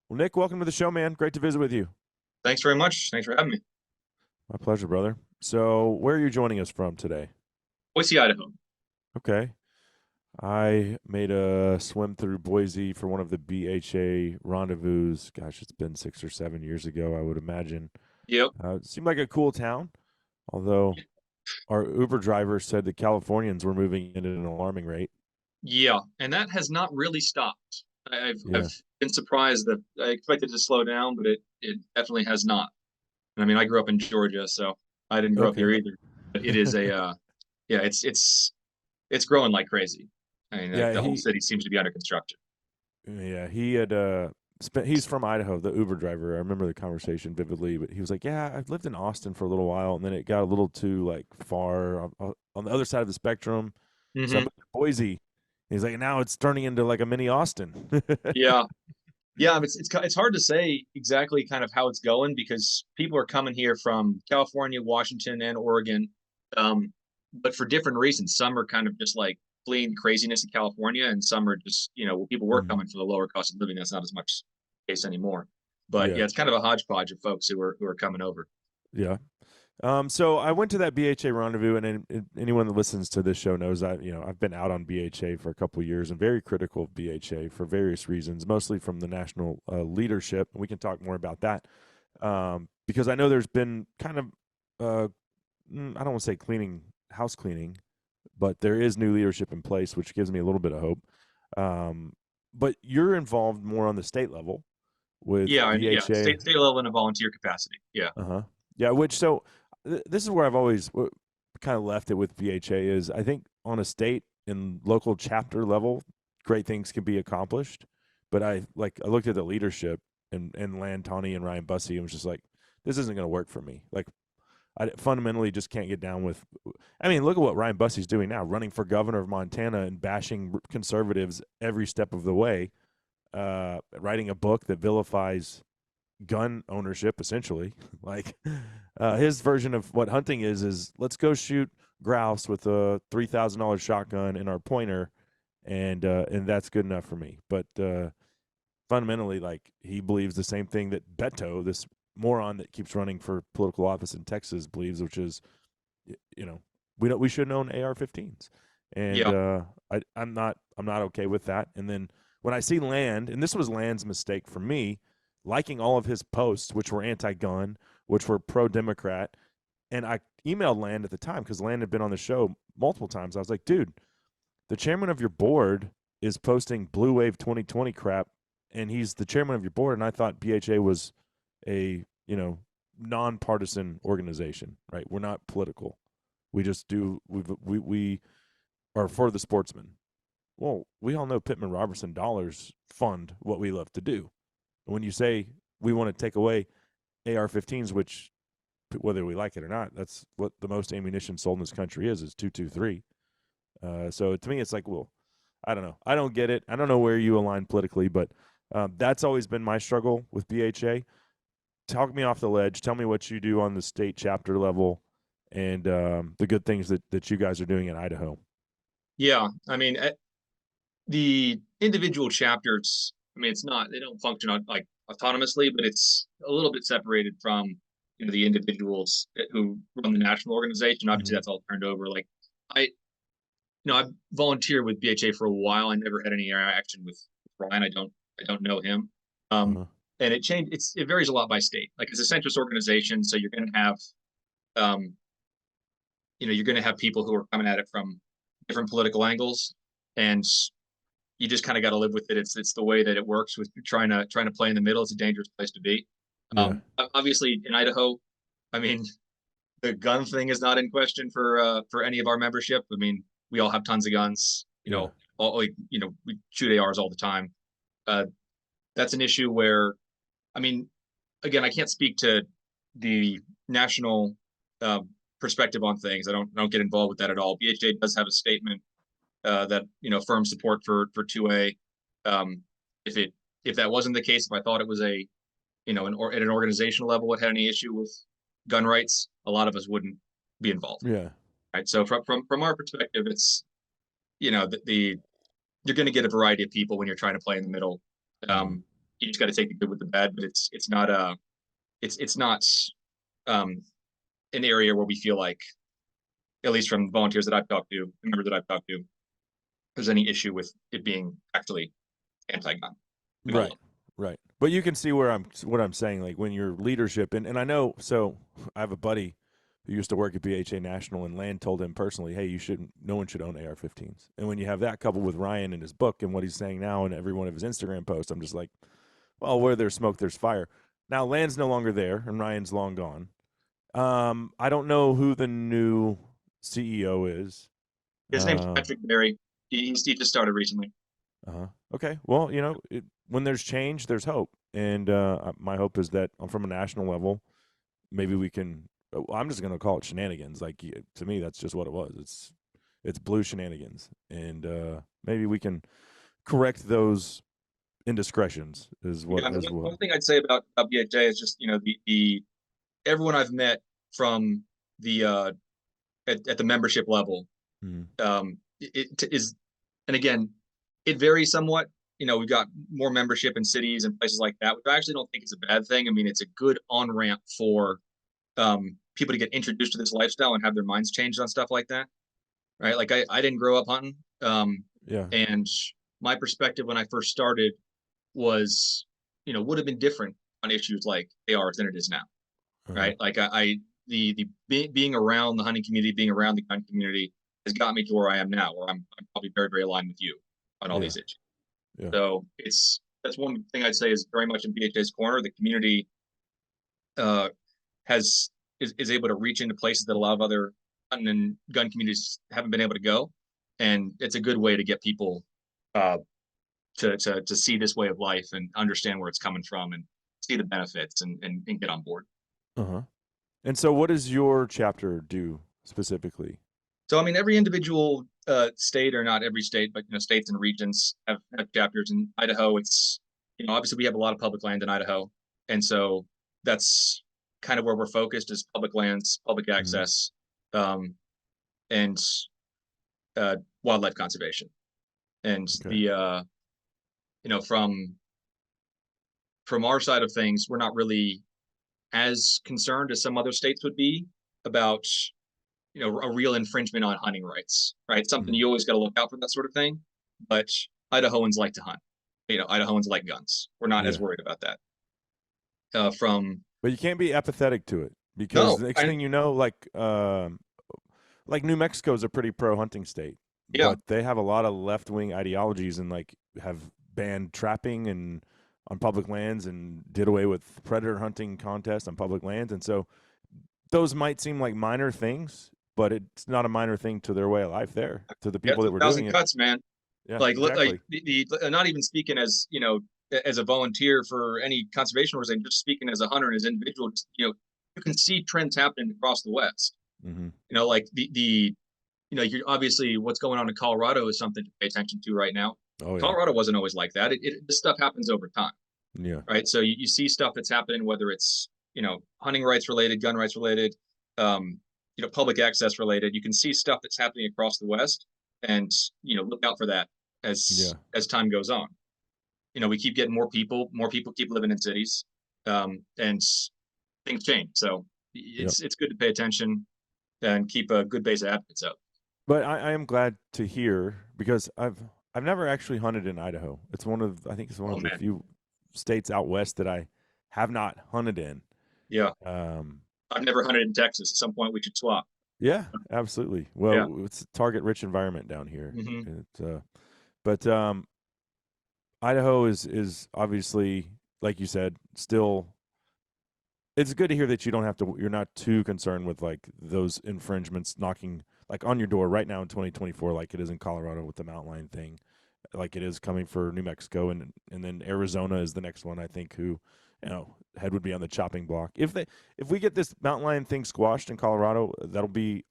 Well, Nick, welcome to the show, man. Great to visit with you. Thanks very much. Thanks for having me. My pleasure, brother. So, where are you joining us from today? Boise, Idaho. Okay. I made a swim through Boise for one of the BHA rendezvous. Gosh, it's been 6 or 7 years ago, I would imagine. Yep. It seemed like a cool town, although our Uber driver said that Californians were moving in at an alarming rate. Yeah, and that has not really stopped. I've Yeah. been surprised that I expected it to slow down, but it definitely has not. And I mean, I grew up in Georgia, so I didn't grow up here Okay. either. But it is a yeah, it's growing like crazy. I mean, like Yeah, the whole he city seems to be under construction. Yeah, he had spent. He's from Idaho, the Uber driver. I remember the conversation vividly. But he was like, "Yeah, I've lived in Austin for a little while, and then it got a little too like far on the other side of the spectrum. So I Hmm. moved to Boise." He's like, "Now it's turning into like a mini Austin." Yeah, yeah. It's hard to say exactly kind of how it's going because people are coming here from California, Washington, and Oregon, but for different reasons. Some are kind of just like fleeing the craziness in California, and some are just well, people were Mhm. coming for the lower cost of living. That's not as much the case anymore. But Yeah, yeah, it's kind of a hodgepodge of folks who are coming over. yeah. So I went to that BHA rendezvous, and anyone that listens to this show knows I've been out on BHA for a couple of years and very critical of BHA for various reasons, mostly from the national leadership. We can talk more about that because I know there's been kind of uh, I don't want to say house cleaning, but there is new leadership in place, which gives me a little bit of hope. Um, but you're involved more on the state level with Yeah, and yeah, BHA. state level in a volunteer capacity. Yeah, Uh huh. Yeah. This is where I've always kind of left it with BHA is I think on a state and local chapter level, great things can be accomplished. But I looked at the leadership and Land Tawney and Ryan Bussey and was just like, this isn't going to work for me. Like I fundamentally just can't get down with. I mean, look at what Ryan Bussey's doing now, running for governor of Montana and bashing conservatives every step of the way. Writing a book that vilifies gun ownership, essentially. Like his version of what hunting is let's go shoot grouse with a $3,000 shotgun and our pointer, and that's good enough for me. But fundamentally, like he believes the same thing that Beto, this moron that keeps running for political office in Texas, believes, which is, you know, we should own AR-15s, and yeah, I'm not okay with that. And then when I see Land, and this was Land's mistake for me, liking all of his posts, which were anti-gun, which were pro-Democrat, and I emailed Land at the time because Land had been on the show multiple times. I was like, dude, the chairman of your board is posting Blue Wave 2020 crap, and he's the chairman of your board. And I thought BHA was a nonpartisan organization, right? We're not political. We just do we are for the sportsmen. Well, we all know Pittman Robertson dollars fund what we love to do. And when you say we want to take away AR-15s, which whether we like it or not, that's what the most ammunition sold in this country is 223. So to me, it's like, well, I don't know. I don't get it. I don't know where you align politically, but that's always been my struggle with BHA. Talk me off the ledge. Tell me what you do on the state chapter level and the good things that you guys are doing in Idaho. yeah. I mean, the individual chapters. I mean, it's not they don't function on, like autonomously, but it's a little bit separated from the individuals who run the national organization. Obviously, Mm-hmm. that's all turned over. Like I I volunteered with BHA for a while. I never had any interaction with Ryan. I don't know him. Um, Uh-huh. and it varies a lot by state. Like it's a centrist organization, so um, you're going to have people who are coming at it from different political angles, and you just kind of got to live with it. It's the way that it works with trying to play in the middle. It's a dangerous place to be. Yeah. Obviously, in Idaho, I mean, the gun thing is not in question for any of our membership. I mean, we all have tons of guns. Yeah. We shoot ARs all the time. Uh, that's an issue where, I mean, again, I can't speak to the national uh, perspective on things. I don't get involved with that at all. BHA does have a statement that firm support for 2A. Um, if it if that wasn't the case, if I thought it was at an organizational level, it had any issue with gun rights, a lot of us wouldn't be involved. Yeah. Right. So from our perspective, it's the you're going to get a variety of people when you're trying to play in the middle. Mm-hmm. Um, you just got to take the good with the bad. But it's not um, an area where we feel like, at least from volunteers that I've talked to, members that I've talked to, there's any issue with it being actually anti-gun at Right. all. Right. But you can see what I'm saying, like when your leadership and I know, so I have a buddy who used to work at BHA National, and Land told him personally, hey, no one should own AR-15s. And when you have that coupled with Ryan in his book and what he's saying now in every one of his Instagram posts, I'm just like, well, where there's smoke, there's fire. Now Land's no longer there and Ryan's long gone. I don't know who the new CEO is. His name's Patrick Berry. He just started recently. Okay. Well, when there's change, there's hope, and my hope is that from a national level, maybe we can. I'm just going to call it shenanigans. Like to me, that's just what it was. It's blue shenanigans, and maybe we can correct those indiscretions. One thing I'd say about BHA is just the everyone I've met from the at the membership level, it is, and again, it varies somewhat. We've got more membership in cities and places like that, which I actually don't think is a bad thing. I mean, it's a good on ramp for people to get introduced to this lifestyle and have their minds changed on stuff like that, right? Like I didn't grow up hunting, and my perspective when I first started was, would have been different on issues like ARs than it is now, right? Like being around the hunting community, being around the gun community has got me to where I am now, where I'm probably very, very aligned with you on all these issues. Yeah. So that's one thing I'd say is very much in BHA's corner. The community is able to reach into places that a lot of other hunting and gun communities haven't been able to go, and it's a good way to get people to see this way of life and understand where it's coming from and see the benefits and get on board. And so, what does your chapter do specifically? So, I mean, every individual state, or not every state, but states and regions have chapters. In Idaho, it's obviously we have a lot of public land in Idaho, and so that's kind of where we're focused is public lands, public access, and wildlife conservation. And from our side of things, we're not really as concerned as some other states would be about a real infringement on hunting rights, right? Something you always got to look out for, that sort of thing. But Idahoans like to hunt. Idahoans like guns. We're not as worried about that. But you can't be apathetic to it, because the next thing you know, like New Mexico is a pretty pro hunting state, but they have a lot of left wing ideologies and have banned trapping and on public lands and did away with predator hunting contests on public lands, and so those might seem like minor things, but it's not a minor thing to their way of life there, to the people that were doing it. Cuts, man. Yeah, exactly. Not even speaking as as a volunteer for any conservation organization, just speaking as a hunter and as an individual, you can see trends happening across the West. Like you're obviously what's going on in Colorado is something to pay attention to right now. Colorado wasn't always like that. This stuff happens over time. Yeah. Right. So you see stuff that's happening, whether it's hunting rights related, gun rights related, public access related. You can see stuff that's happening across the West, and look out for that as time goes on. We keep getting more people keep living in cities, and things change. So it's good to pay attention and keep a good base of advocates up. But I am glad to hear, because I've never actually hunted in Idaho. It's one of the few states out west that I have not hunted in. Yeah. I've never hunted in Texas. At some point we should swap. Yeah, absolutely. Well, it's a target rich environment down here. But Idaho is obviously, like you said, still. It's good to hear that you're not too concerned with those infringements knocking on your door right now in 2024, like it is in Colorado with the mountain lion thing, like it is coming for New Mexico, and then Arizona is the next one, I think, who head would be on the chopping block. If we get this mountain lion thing squashed in Colorado, that'll be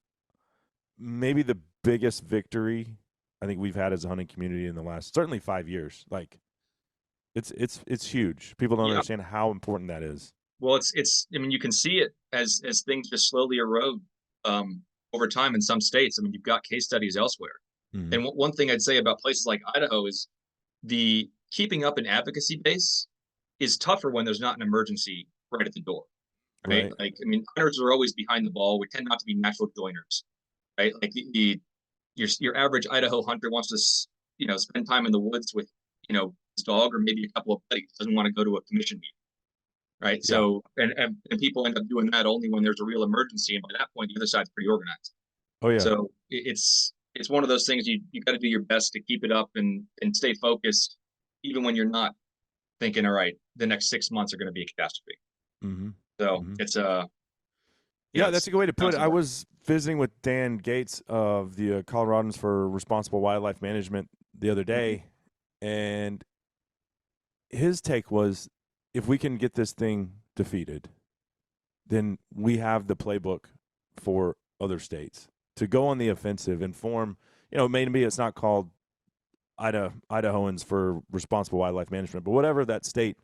maybe the biggest victory I think we've had as a hunting community in the last certainly 5 years. It's huge. People don't understand how important that is. Well, it's. I mean, you can see it as things just slowly erode over time in some states. I mean, you've got case studies elsewhere. And one thing I'd say about places like Idaho is the keeping up an advocacy base is tougher when there's not an emergency right at the door, right? Right. Like, I mean, hunters are always behind the ball. We tend not to be natural joiners, right? Like your average Idaho hunter wants to, spend time in the woods with, his dog or maybe a couple of buddies. Doesn't want to go to a commission meeting, right? Yeah. So, and people end up doing that only when there's a real emergency, and by that point, the other side's pretty organized. Oh yeah. So it's one of those things you got to do your best to keep it up and stay focused, even when you're not thinking, all right, the next 6 months are going to be a catastrophe. Mm-hmm. So Mm-hmm. it's Yeah, that's it's a good way to put it. constant I work. was visiting with Dan Gates of the Coloradans for Responsible Wildlife Management the other Mm-hmm. day, and his take was, if we can get this thing defeated, then we have the playbook for other states to go on the offensive and form. Maybe it's not called Idahoans for Responsible Wildlife Management, but whatever that state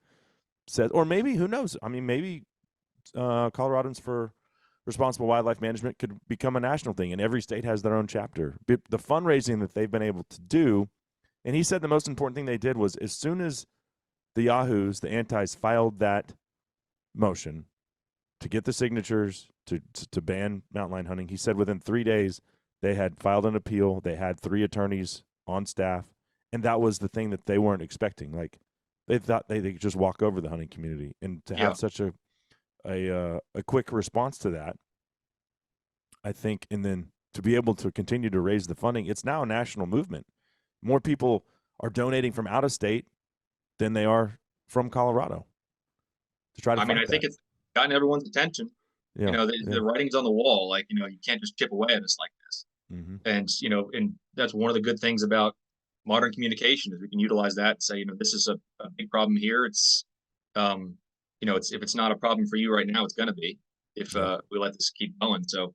says, or maybe who knows? I mean, maybe Coloradans for Responsible Wildlife Management could become a national thing, and every state has their own chapter. The fundraising that they've been able to do, and he said the most important thing they did was, as soon as the Yahoos, the antis, filed that motion to get the signatures to ban mountain lion hunting, he said within 3 days they had filed an appeal. They had 3 attorneys on staff, and that was the thing that they weren't expecting. Like, they thought they could just walk over the hunting community, and to Yeah, have such a quick response to that, I think, and then to be able to continue to raise the funding, it's now a national movement. More people are donating from out of state than they are from Colorado to try to I mean, fight I think that. it's gotten everyone's attention. Yeah, The yeah. writing's on the wall. Like, you can't just chip away at us like this. Mm-hmm. And that's one of the good things about modern communication is we can utilize that and say, this is a big problem here. Um, it's if it's not a problem for you right now, it's going to be if Yeah, we let this keep going. So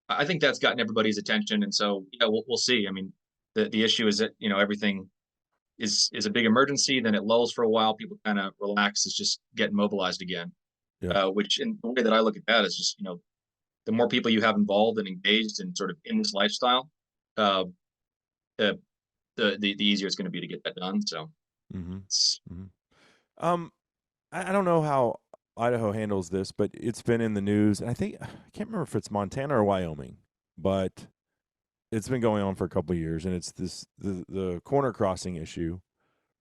I think that's gotten everybody's attention, and so yeah, we'll see. I mean, the issue is that everything is a big emergency, then it lulls for a while, people kind of relax, it's just getting mobilized again. yeah. Which in the way that I look at that is just the more people you have involved and engaged and sort of in this lifestyle, uh, the the easier it's going to be to get that done. So Mm-hmm. it's Mm-hmm. I don't know how Idaho handles this, but it's been in the news, and I can't remember if it's Montana or Wyoming, but it's been going on for a couple of years, and it's the corner crossing issue,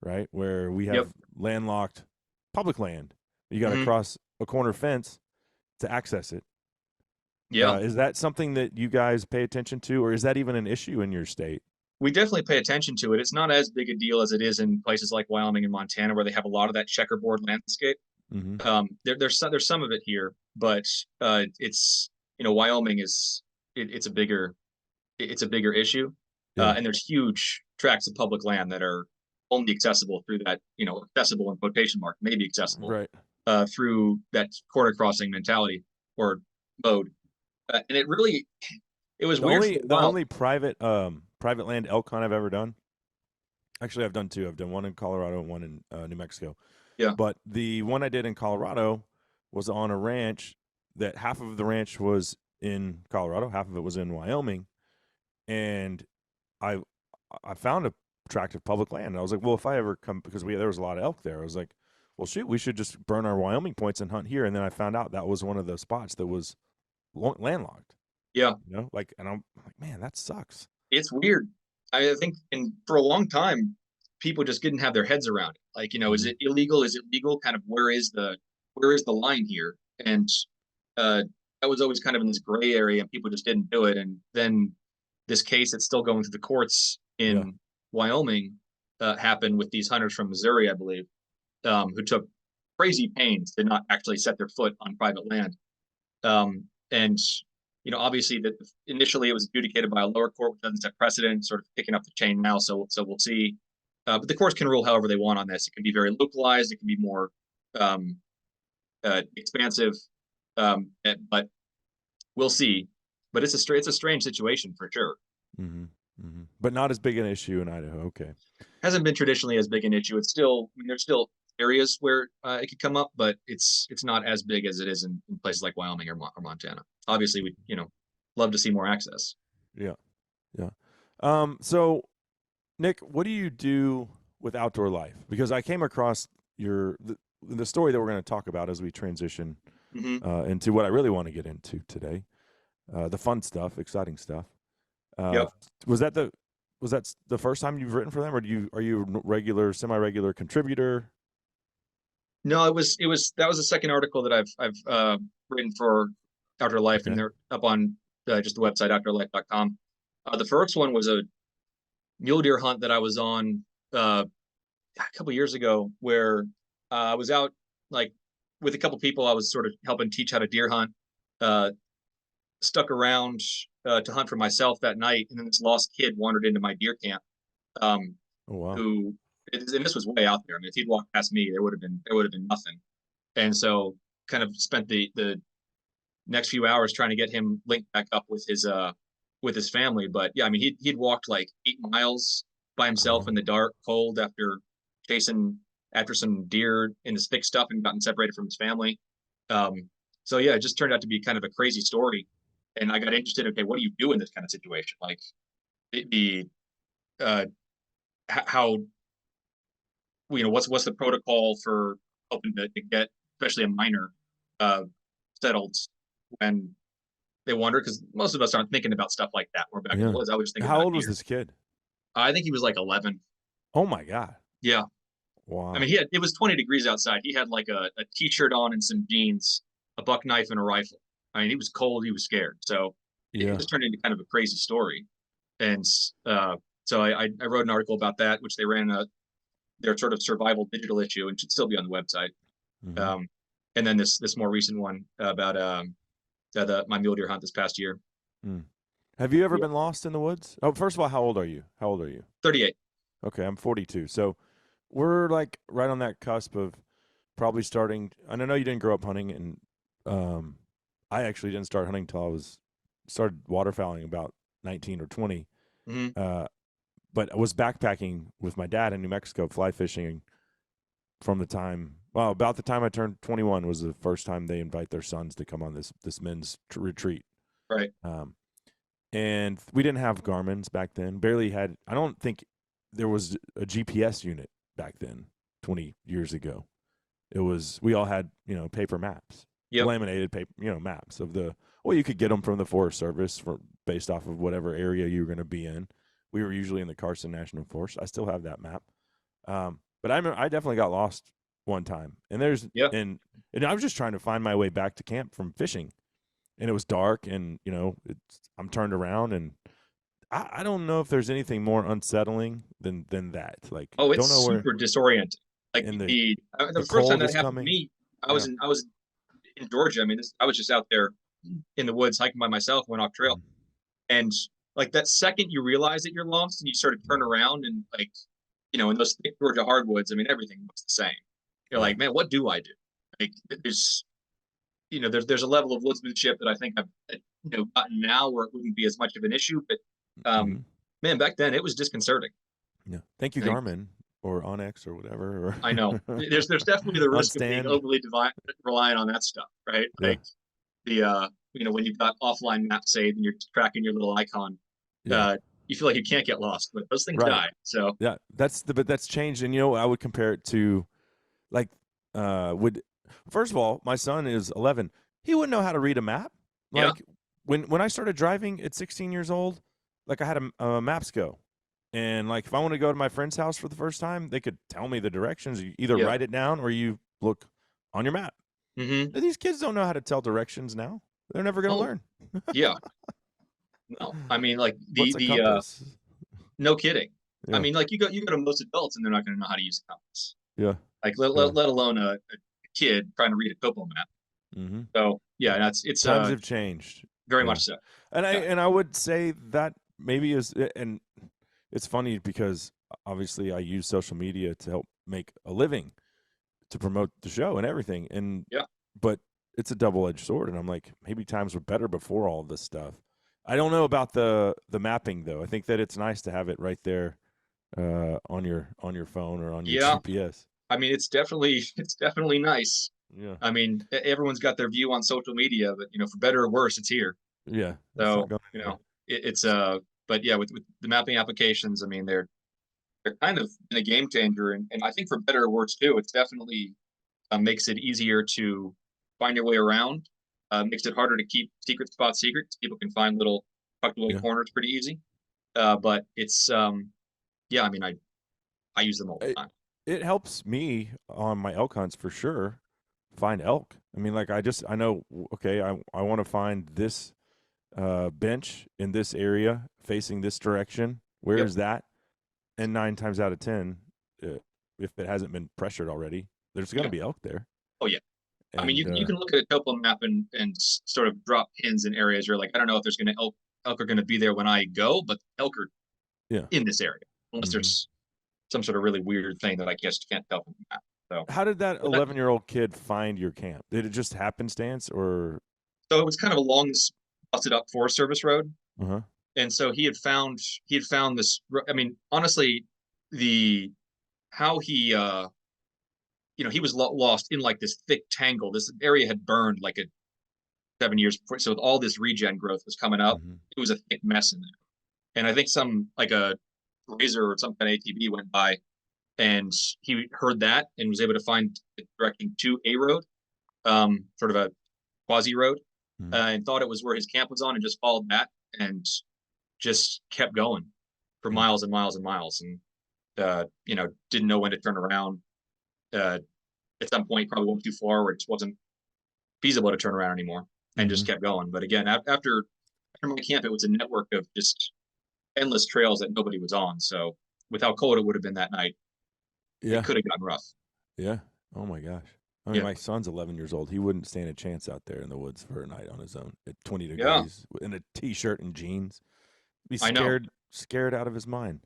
right? Where we yep. have landlocked public land. You got to Hmm. cross a corner fence to access it. Yeah, Is that something that you guys pay attention to, or is that even an issue in your state? we definitely pay attention to it. It's not as big a deal as it is in places like Wyoming and Montana, where they have a lot of that checkerboard landscape. Mm-hmm. There's some of it here, but it's Wyoming it's a bigger issue, Yeah. and there's huge tracts of public land that are only accessible through that accessible in quotation mark, maybe accessible Right. through that corner crossing mentality or mode, and it was The weird for only a the while. only private land elk hunt I've ever done. Actually, I've done 2. I've done one in Colorado and one in New Mexico. Yeah, But the one I did in Colorado was on a ranch that half of the ranch was in Colorado, half of it was in Wyoming, and I I found a tract of public land. And I was like, well, if I ever come, because there was a lot of elk there, I was like, well, shoot, we should just burn our Wyoming points and hunt here. And then I found out that was one of the spots that was landlocked. yeah, And I'm like, man, that sucks. it's weird. I think, and for a long time, people just didn't have their heads around it. Like, is Mm-hmm. it illegal? Is it legal? Kind of where is the line here? And uh, that was always kind of in this gray area, and people just didn't do it. And then this case that's still going through the courts Yeah. in Wyoming happened with these hunters from Missouri, I believe, who took crazy pains to not actually set their foot on private land. And obviously that initially it was adjudicated by a lower court, which doesn't set precedent, sort of picking up the chain now. So we'll see. But the courts can rule however they want on this. It can be very localized. It can be more um, expansive. But we'll see. But it's a strange situation for sure. Mm-hmm. Mm-hmm. But not as big an issue in Idaho. Okay. Hasn't been traditionally as big an issue. It's still, I mean, there's still areas where it could come up, but it's not as big as it is in places like Wyoming or Montana. Obviously, we love to see more access. Yeah. Yeah. So Nick, what do you do with outdoor life? Because I came across the story that we're going to talk about as we transition Hmm. into what I really want to get into today, the fun stuff, exciting stuff. Uh, Yep. was that the first time you've written for them, or are you a regular, semi-regular contributor? No, that was the second article that I've written for Outdoor Life, and Okay. they're up on just the website outdoorlife.com. The first one was a mule deer hunt that I was on a couple years ago, where I was out like with a couple people. I was sort of helping teach how to deer hunt. Uh, Stuck around to hunt for myself that night, and then this lost kid wandered into my deer camp. Um, Oh wow. who and this was way out there. I mean, if he'd walked past me, there would have been nothing. And so, kind of spent the next few hours trying to get him linked back up with his family. But yeah, I mean, he'd walked like 8 miles by himself in the dark, cold, after chasing after some deer in this thick stuff and gotten separated from his family. Um, so yeah, it just turned out to be kind of a crazy story. And I got interested. Okay, what do you do in this kind of situation? Like the uh, how what's the protocol for helping to get especially a minor uh, settled when they wander, because most of us aren't thinking about stuff like that. We're back in the Yeah. woods. I was just thinking How about old was deer. this kid? I think he was like 11. Oh my God. Yeah. I Wow. mean, it was 20 degrees outside. He had like a t-shirt on and some jeans, a buck knife and a rifle. I mean, he was cold. He was scared. So it Yeah. just turned into kind of a crazy story. And so I wrote an article about that, which they ran their sort of survival digital issue, and should still be on the website. Mm-hmm. Um, and then this more recent one about my mule deer hunt this past year. Mm. Have you ever Yeah. been lost in the woods? Oh, first of all, how old are you? How old are you? 38. Okay, I'm 42. So we're like right on that cusp of probably starting. And I know you didn't grow up hunting, and um, I actually didn't start hunting until I started waterfowling about 19 or 20. Mm-hmm. Uh, but I was backpacking with my dad in New Mexico, fly fishing from about the time I turned 21 was the first time they invite their sons to come on this men's retreat. Right. Um, and we didn't have Garmin's back then. Barely had. I don't think there was a GPS unit back then. 20 years ago, we all had paper maps, Yep. laminated paper maps of the. Well, you could get them from the Forest Service based off of whatever area you were going to be in. We were usually in the Carson National Forest. I still have that map. But I definitely got lost one time, and Yep. I was just trying to find my way back to camp from fishing, and it was dark, and I'm turned around, and I don't know if there's anything more unsettling than that. Like, Oh, it's don't know where, super disorienting. Like and the the first time cold that is happened to coming. me, Yeah. I was in Georgia. I mean, I was just out there in the woods hiking by myself, went off trail, and like that second you realize that you're lost and you sort of turn around, and like in those thick Georgia hardwoods, I mean, everything looks the same. You're Yeah. like, man, what do I do? Like, there's a level of woodsmanship that I think I've gotten now where it wouldn't be as much of an issue, but Mm-hmm. man, back then it was disconcerting. Yeah. Thank you, Like, Garmin or Onyx or whatever. I know Or there's definitely the on risk of being stand. overly reliant on that stuff, right? Yeah. Like the when you've got offline maps saved and you're tracking your little icon, Yeah. you feel like you can't get lost, but those things Right. die. So Yeah. But that's changed, and I would compare it to like would first of all, my son is 11. He wouldn't know how to read a map. yeah, Like when I started driving at 16 years old, like I had a maps go. And like if I want to go to my friend's house for the first time, they could tell me the directions. You either yeah, write it down or you look on your map. mm-hmm. These kids don't know how to tell directions now. They're never going to Oh learn. yeah, no, I mean like What's a the compass? no kidding. I Yeah. mean, like you go to most adults and they're not going to know how to use a compass. Yeah. Like Yeah. let alone a kid trying to read a topo map. Mm-hmm. So yeah, Yeah. it's Times have changed. very Yeah. much so. And Yeah. I would say that maybe is, and it's funny because obviously I use social media to help make a living, to promote the show and everything. Yeah. But it's a double-edged sword, and I'm like, maybe times were better before all this stuff. I don't know about the mapping though. I think that it's nice to have it right there on your phone or on your Yeah. GPS. I mean, it's definitely nice. Yeah. I mean, everyone's got their view on social media, but for better or worse, it's here. Yeah. It's not So going anywhere. it's but yeah, with the mapping applications, I mean, they're kind of been a game changer, and I think for better or worse too. It's definitely makes it easier to find your way around. Makes it harder to keep secret spots secret. People can find little tucked away Yeah. corners pretty easy. But it's yeah, I mean, I use them all the It, time. it helps me on my elk hunts for sure find elk. I mean, like I know, okay, I want to find this bench in this area facing this direction. Where Yep. is that? And 9 times out of 10, if it hasn't been pressured already, there's going to Yep. be elk there. Oh yeah. I mean, And you can look at a topo map and sort of drop pins in areas. You're like, I don't know if there's going to elk are going to be there when I go, but elk are yeah. in this area, unless Hmm. there's some sort of really weird thing that I just can't tell from the map. So, How did that but that, 11-year-old kid find your camp? Did it just happenstance or? so it was kind of along this busted up Forest Service road, Uh-huh. and so he had found this. I mean, honestly, the how he he was lost in like this thick tangle. This area had burned like a 7 years before, so all this regen growth was coming up. Hmm. It was a thick mess in there, and I think some like a razor or some kind of ATV went by, and he heard that and was able to find it directing to a road, sort of a quasi road, Hmm. and thought it was where his camp was on, and just followed that and just kept going for Yeah. miles and miles and miles, and didn't know when to turn around. Uh, at some point, he probably went too far where it just wasn't feasible to turn around anymore, and just Hmm. kept going. But again, after my camp, it was a network of just endless trails that nobody was on. So with how cold it would have been that night, it Yeah. could have gotten rough. Yeah. Oh my gosh. I mean, Yeah, my son's 11 years old. He wouldn't stand a chance out there in the woods for a night on his own at 20 yeah, degrees in a t-shirt and jeans. Be I know. scared out of his mind.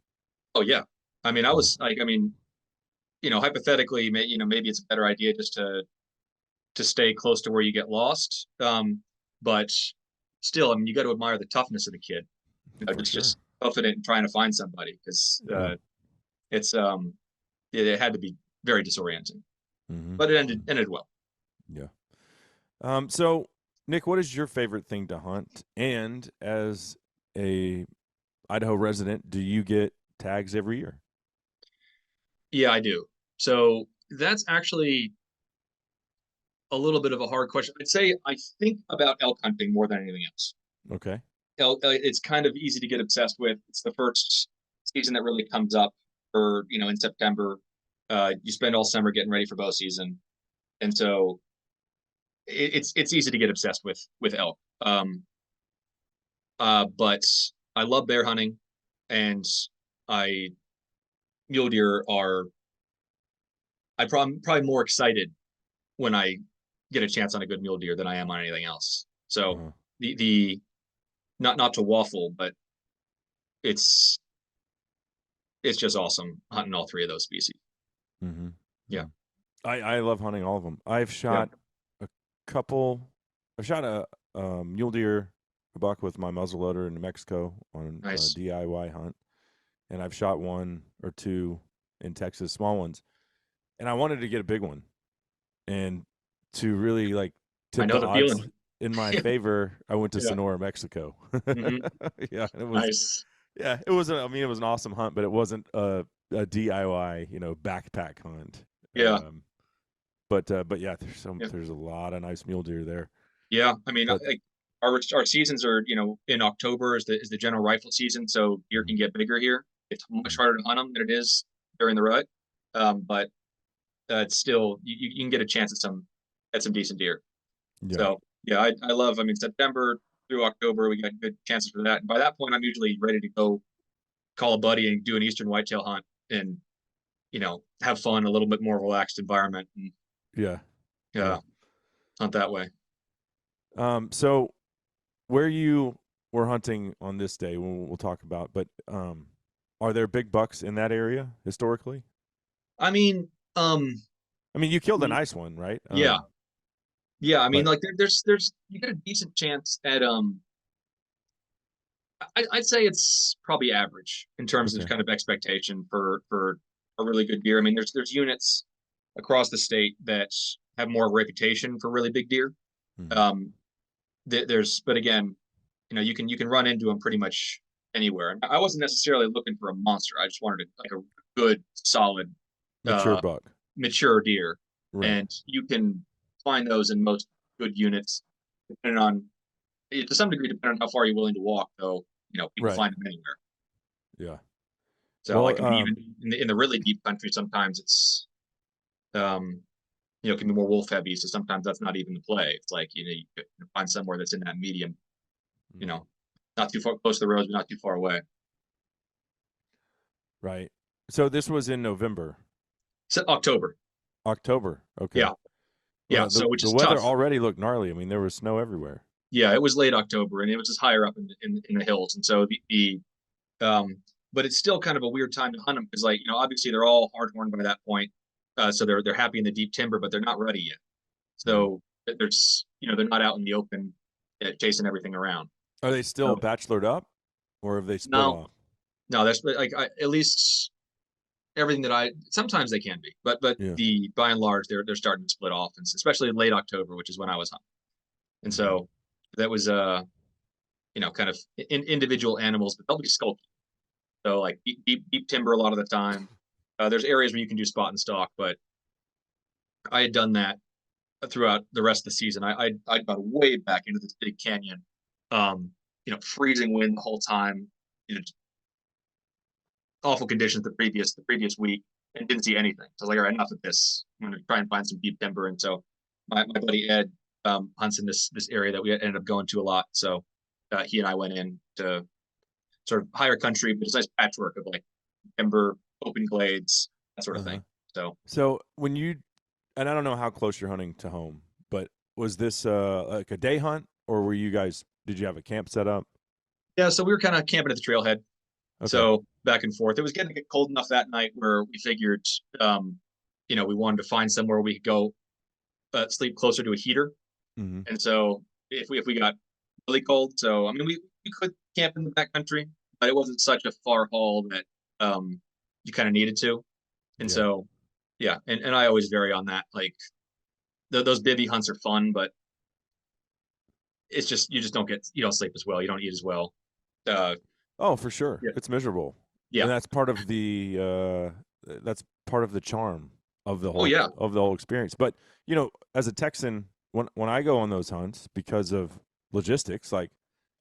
Oh yeah. I mean, I Yeah. was like, I mean, hypothetically, maybe it's a better idea just to stay close to where you get lost. But still, I mean, you got to admire the toughness of the kid. For sure. Just confident in trying to find somebody because Yeah. it's it had to be very disorienting, Hmm. but it ended well. Yeah. So Nick, what is your favorite thing to hunt? And as a Idaho resident, do you get tags every year? Yeah, I do. So that's actually a little bit of a hard question. I'd say I think about elk hunting more than anything else. Okay. It's kind of easy to get obsessed with. It's the first season that really comes up for in September. You spend all summer getting ready for bow season, and so it's easy to get obsessed with elk. But I love bear hunting, and I mule deer are probably more excited when I get a chance on a good mule deer than I am on anything else. So Uh-huh. the not to waffle, but it's it's just awesome hunting all three of those species. Mm-hmm. Yeah. Mm-hmm. I love hunting all of them. I've Yep. shot a couple. I shot a mule deer, a buck with my muzzleloader in New Mexico on a Nice. DIY hunt, and I've shot one or two in Texas, small ones. And I wanted to get a big one, and to really like I tip know the the odds feeling. in my favor, I went to Yeah. Sonora, Mexico. Hmm. Yeah, it was. Nice. Yeah, it was. I mean, it was an awesome hunt, but it wasn't a DIY, backpack hunt. Yeah. Um, but yeah, Yeah. there's a lot of nice mule deer there. Yeah. I mean, But like our seasons are in October is the general rifle season, so deer mhm, can get bigger here. It's much mhm. harder to hunt them than it is during the rut. But it's still you can get a chance at some decent deer. Yeah, So yeah, I love. I mean, September through October, we got good chances for that. And by that point, I'm usually ready to go call a buddy and do an eastern whitetail hunt and have fun, a little bit more relaxed environment, and yeah, yeah. uh, hunt that way. So where you were hunting on this day, we'll talk about, but are there big bucks in that area historically? I mean, I mean, you killed a nice one, right? yeah, yeah. I mean, But like there's you get a decent chance at I'd say it's probably average in terms of okay. kind of expectation for a really good deer. I mean, there's units across the state that have more of a reputation for really big deer. Hmm. Um, but again, you can run into them pretty much anywhere. I wasn't necessarily looking for a monster. I just wanted like a good, solid, Mature uh, buck. mature deer. Right. and you can find those in most good units, depending on to some degree, depending on how far you're willing to walk. Though people Right. find them anywhere. Yeah. So like Well, I mean, even in the really deep country, sometimes it's um, can be more wolf heavy. So sometimes that's not even the play. It's like you can find somewhere that's in that medium. You mhm, know, not too far close to the roads, but not too far away. right. So this was in November, So October, October. Okay. yeah, yeah. Well, So which the is weather tough. already looked gnarly. I mean, there was snow everywhere. Yeah, it was late October, and it was just higher up in the hills, and so um, but it's still kind of a weird time to hunt them because like obviously they're all hardhorn by that point, so they're happy in the deep timber, but they're not ready yet. Mhm. So there's they're not out in the open chasing everything around. Are they still So bachelored up, or have they split no, off? no, that's like at least everything that I sometimes they can be, but Yeah. the by and large they're starting to split off, and especially in late October, which is when I was hunting, and Hmm. so that was kind of individual animals, but they'll be skulky. So like deep timber a lot of the time. There's areas where you can do spot and stalk, but I had done that throughout the rest of the season. I got way back into this big canyon, um, freezing wind the whole time, awful conditions the previous week, and didn't see anything. So I was like, all right, enough of this. I'm going to try and find some deep timber. And so my buddy Ed hunts in this area that we ended up going to a lot. So he and I went in to sort of higher country, but it's a nice patchwork of like timber, open glades, that sort of Uh-huh. thing. So So when you, and I don't know how close you're hunting to home, but was this like a day hunt, or were you guys? Did you have a camp set up? yeah, so we were kind of camping at the trailhead. Okay. So back and forth. It was getting to get cold enough that night where we figured, we wanted to find somewhere we could go sleep closer to a heater. Hmm. And so if we got really cold, so I mean we could camp in the backcountry, but it wasn't such a far haul that you kind of needed to. And Yeah. so yeah, and I always vary on that. Like those bivy hunts are fun, but it's just you don't sleep as well, you don't eat as well. Uh, Oh, for sure. yeah, It's miserable, yeah. and that's part of the charm Oh yeah, of the whole experience. But as a Texan, when I go on those hunts because of logistics, like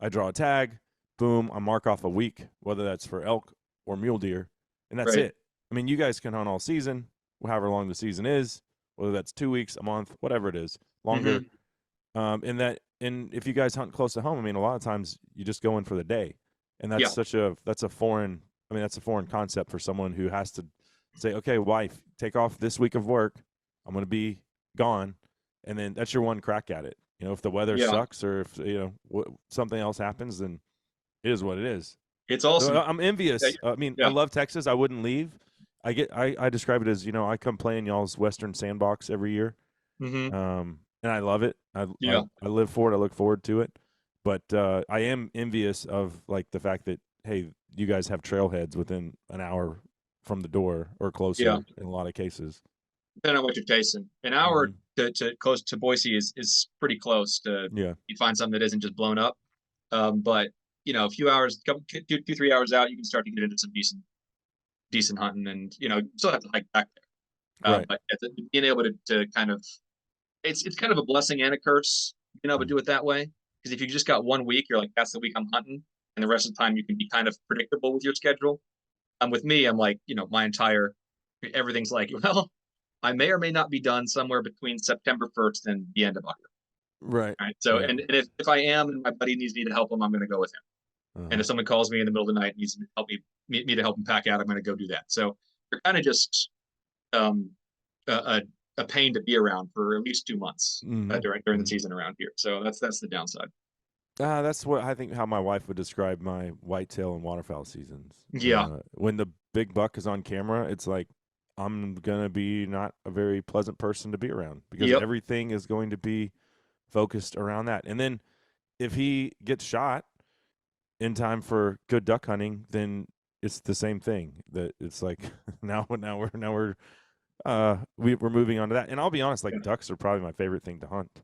I draw a tag, boom, I mark off a week, whether that's for elk or mule deer, and that's right. it. I mean, you guys can hunt all season, however long the season is, whether that's 2 weeks, a month, whatever it is, longer. Hmm. And if you guys hunt close to home, I mean, a lot of times you just go in for the day, and Yeah, that's a foreign. I mean, that's a foreign concept for someone who has to say, okay, wife, take off this week of work. I'm going to be gone, and then that's your one crack at it. If the weather yeah. sucks or if something else happens, then it is what it is. It's So awesome. I'm Yeah, envious. I mean, I yeah. love Texas. I wouldn't leave. I describe it as I come play in y'all's Western Sandbox every year, Hmm. and I love it. Yeah, I live for it. I look forward to it. But I am envious of like the fact that hey, you guys have trailheads within an hour from the door or yeah. closer in a lot of cases. Depending on what you're chasing, an hour Hmm. to close to Boise is pretty close to Yeah. you find something that isn't just blown up. But a few hours, couple, 2, 3 hours out, you can start to get into some decent hunting, and you still have to hike back there. Right. But being able to kind of it's kind of a blessing and a curse, being able to Mhm. do it that way. Because if you just got one week, you're like, that's the week I'm hunting, and the rest of the time you can be kind of predictable with your schedule. With me, I'm like, my entire everything's like, well, I may or may not be done somewhere between September 1st and the end of October. Right. Right. So, Right. and if I am and my buddy needs me to help him, I'm going to go with him. And Uh-huh. if someone calls me in the middle of the night and needs to help me to help him pack out, I'm going to go do that. So you're kind of just um, a, a pain to be around for at least 2 months Hmm. during the Hmm. season around here. So that's the downside. That's what I think how my wife would describe my whitetail and waterfowl seasons. Yeah. When the big buck is on camera, it's like I'm gonna be not a very pleasant person to be around because Yep. everything is going to be focused around that. And then if he gets shot in time for good duck hunting, then it's the same thing. That it's like we're moving on to that. And I'll be honest, like ducks are probably my favorite thing to hunt.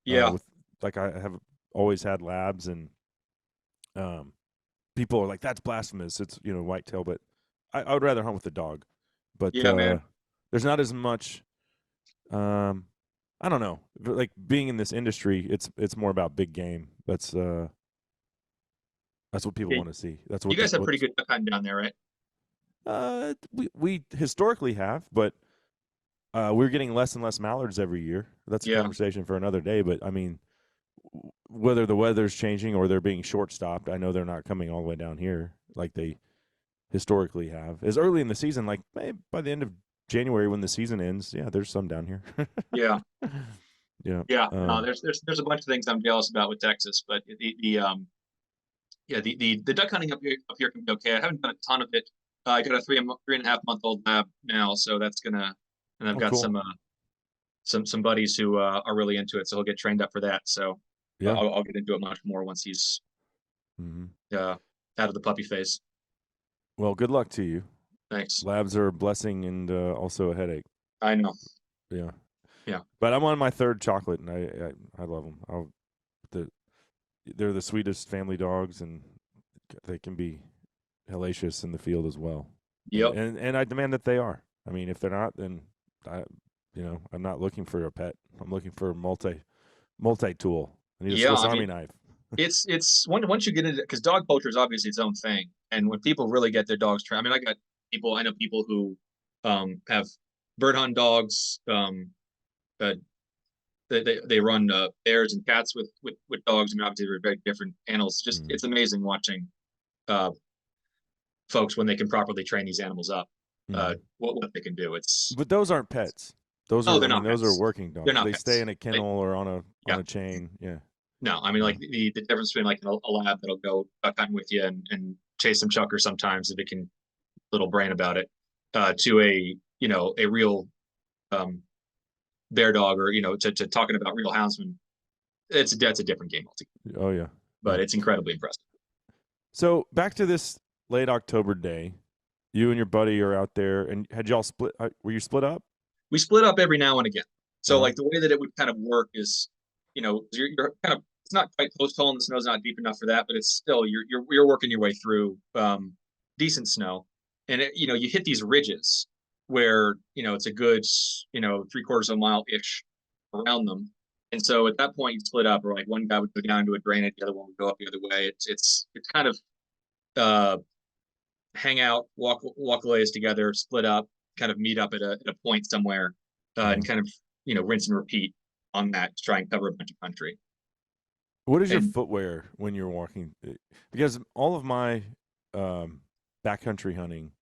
Yeah. With like I have always had labs and um people are like, that's blasphemous. It's whitetail, but I would rather hunt with a dog. But Yeah, man. there's not as much. Um, I don't know. Like being in this industry, it's more about big game. That's what people Yeah, want to see. That's you what guys have what pretty good duck hunting down there, right? we historically have, but we're getting less and less mallards every year. That's a Yeah, conversation for another day. But I mean, whether the weather's changing or they're being short stopped, I know they're not coming all the way down here like they historically have. As early in the season, like by the end of January when the season ends, yeah, there's some down here. yeah, Yeah. yeah. No, there's a bunch of things I'm jealous about with Texas, but the duck hunting up here can be okay. I haven't done a ton of it. I got a 3.5 month old lab now, so that's gonna, and I've Oh, got cool. some buddies who are really into it, so he'll get trained up for that. So Yeah. I'll get into it much more once he's Hmm. uh, out of the puppy phase. Well, good luck to you. Thanks. Labs are a blessing and also a headache. I know. Yeah. Yeah. But I'm on my third chocolate, and I love them. The, they're the sweetest family dogs, and they can be hellacious in the field as well. And Yep. and I demand that they are. I mean, if they're not, then I, I'm not looking for a pet. I'm looking for a multi tool. I need a Yeah. Swiss I Army mean, knife. it's once you get into, because dog culture is obviously its own thing, and when people really get their dogs trained, I mean, I know people who have bird hunt dogs. Uh, they run bears and cats with dogs. I mean, obviously they're very different animals. Just Mm. it's amazing watching uh, folks when they can properly train these animals up. Mm. What they can do. It's But those aren't pets. Those Oh, are, I they're mean, not those are pets. working They're dogs. not They stay pets. in a Like, kennel or on yeah, a chain. Yeah. no. I mean, Yeah. like the difference between like a lab that'll go duck hunting with you and chase some chucker sometimes if it can little brain about it, to a real um, bear dog, or to talking about real houndsman. That's a different game altogether. Oh yeah. But Yeah. it's incredibly impressive. So back to this late October day. You and your buddy are out there, and had y'all split? Were you split up? We split up every now and again. Uh So huh. like the way that it would kind of work is, you're kind of, it's not quite post hole and the snow's not deep enough for that, but it's still you're working your way through decent snow, and you hit these ridges where it's a good 3/4 of a mile ish around them, and so at that point you split up, or like one guy would go down to a drainage, the other one would go up the other way. It's kind of uh hang out, walkaways together, split up, kind of meet up at a point somewhere, Uh-huh. and kind of rinse and repeat on that to try and cover a bunch of country. What is your And footwear when you're walking? Because all of my um, backcountry hunting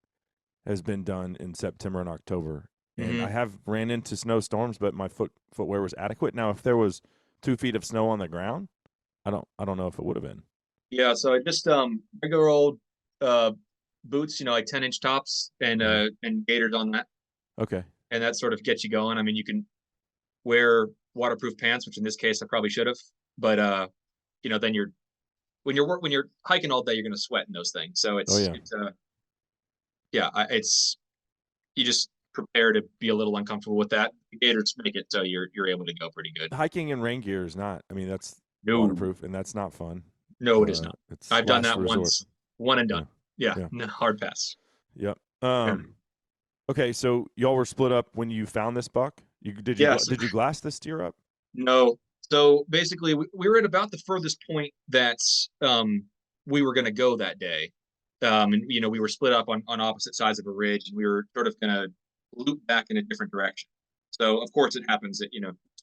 has been done in September and October, and I mhm. have ran into snowstorms, but my footwear was adequate. Now, if there was 2 feet of snow on the ground, I don't know if it would have been. Yeah, so I just regular old uh boots, like 10-inch tops, and Uh-huh. gaiters on that, Okay. and that sort of gets you going. I mean, you can wear waterproof pants, which in this case I probably should have, but then when you're hiking all day, you're going to sweat in those things. So Oh it's yeah. it's yeah, it's you just prepare to be a little uncomfortable with that. The gators make it so you're able to go pretty good. Hiking in rain gear is not. I mean, that's No, waterproof, and that's not fun. no, it is not. It's I've done last that resort. once, one and Yeah. done. Yeah, Yeah. no, hard pass. Yep. Yeah. Okay, so y'all were split up when you found this buck. Yes, Did you glass this deer up? no. So basically, we were at about the furthest point that we were going to go that day, and we were split up on opposite sides of a ridge, and we were sort of going to loop back in a different direction. So of course, it happens that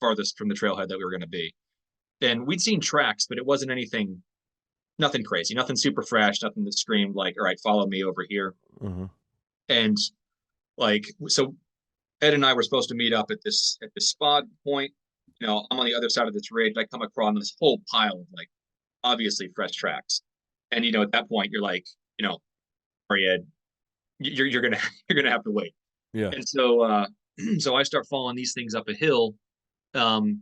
farthest from the trailhead that we were going to be, and we'd seen tracks, but it wasn't nothing crazy, nothing super fresh, nothing that screamed like, all right, follow me over here. Uh-huh. And like, so Ed and I were supposed to meet up at this spot point. I'm on the other side of this ridge. I come across this whole pile of like obviously fresh tracks. And at that point you're like, sorry, Ed, you're gonna you're gonna have to wait. Yeah. And so so I start following these things up a hill. Um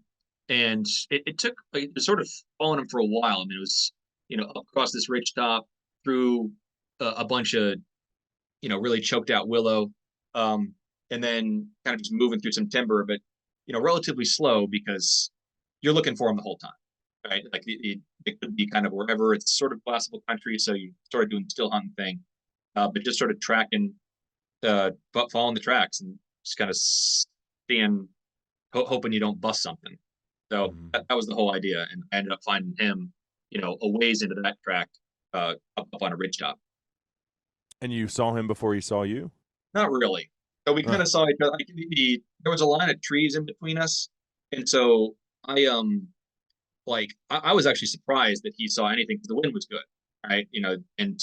and it took like sort of following them for a while. I mean, it was, across this ridge top, through a bunch of really choked out willow, um, and then kind of just moving through some timber, but relatively slow because you're looking for them the whole time, right? Like it could be kind of wherever it's sort of glassable country, so you sort of doing the still hunting thing, but just sort of tracking, but following the tracks and just kind of seeing. hoping you don't bust something. So Mhm. that was the whole idea, and I ended up finding him, a ways into that track, up on a ridge top. And you saw him before he saw you? Not really. So we kind Ugh. of saw each other. Like, there was a line of trees in between us, and so I was actually surprised that he saw anything because the wind was good, right? And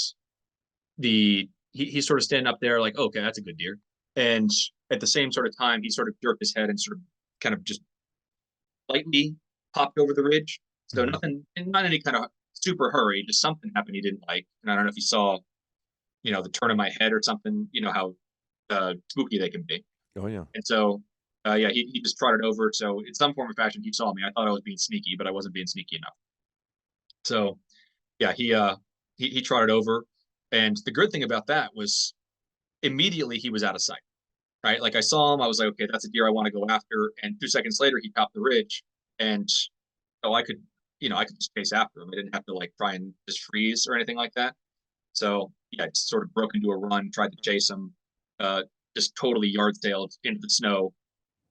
he's sort of standing up there like, okay, that's a good deer, and at the same sort of time, he sort of jerked his head and sort of kind of just lightly popped over the ridge. So Mhm. nothing, and not any kind of super hurry, just something happened he didn't like, and I don't know if he saw, the turn of my head or something. You know how spooky they can be. Oh, yeah. And so, yeah, he just trotted over. So in some form or fashion, he saw me. I thought I was being sneaky, but I wasn't being sneaky enough. So yeah, he trotted over, and the good thing about that was immediately he was out of sight. Right, like I saw him, I was like, okay, that's a deer I want to go after. And 2 seconds later, he topped the ridge, and so I could just chase after him. I didn't have to like try and just freeze or anything like that. So yeah, I just sort of broke into a run, tried to chase him, uh, just totally yard sailed into the snow,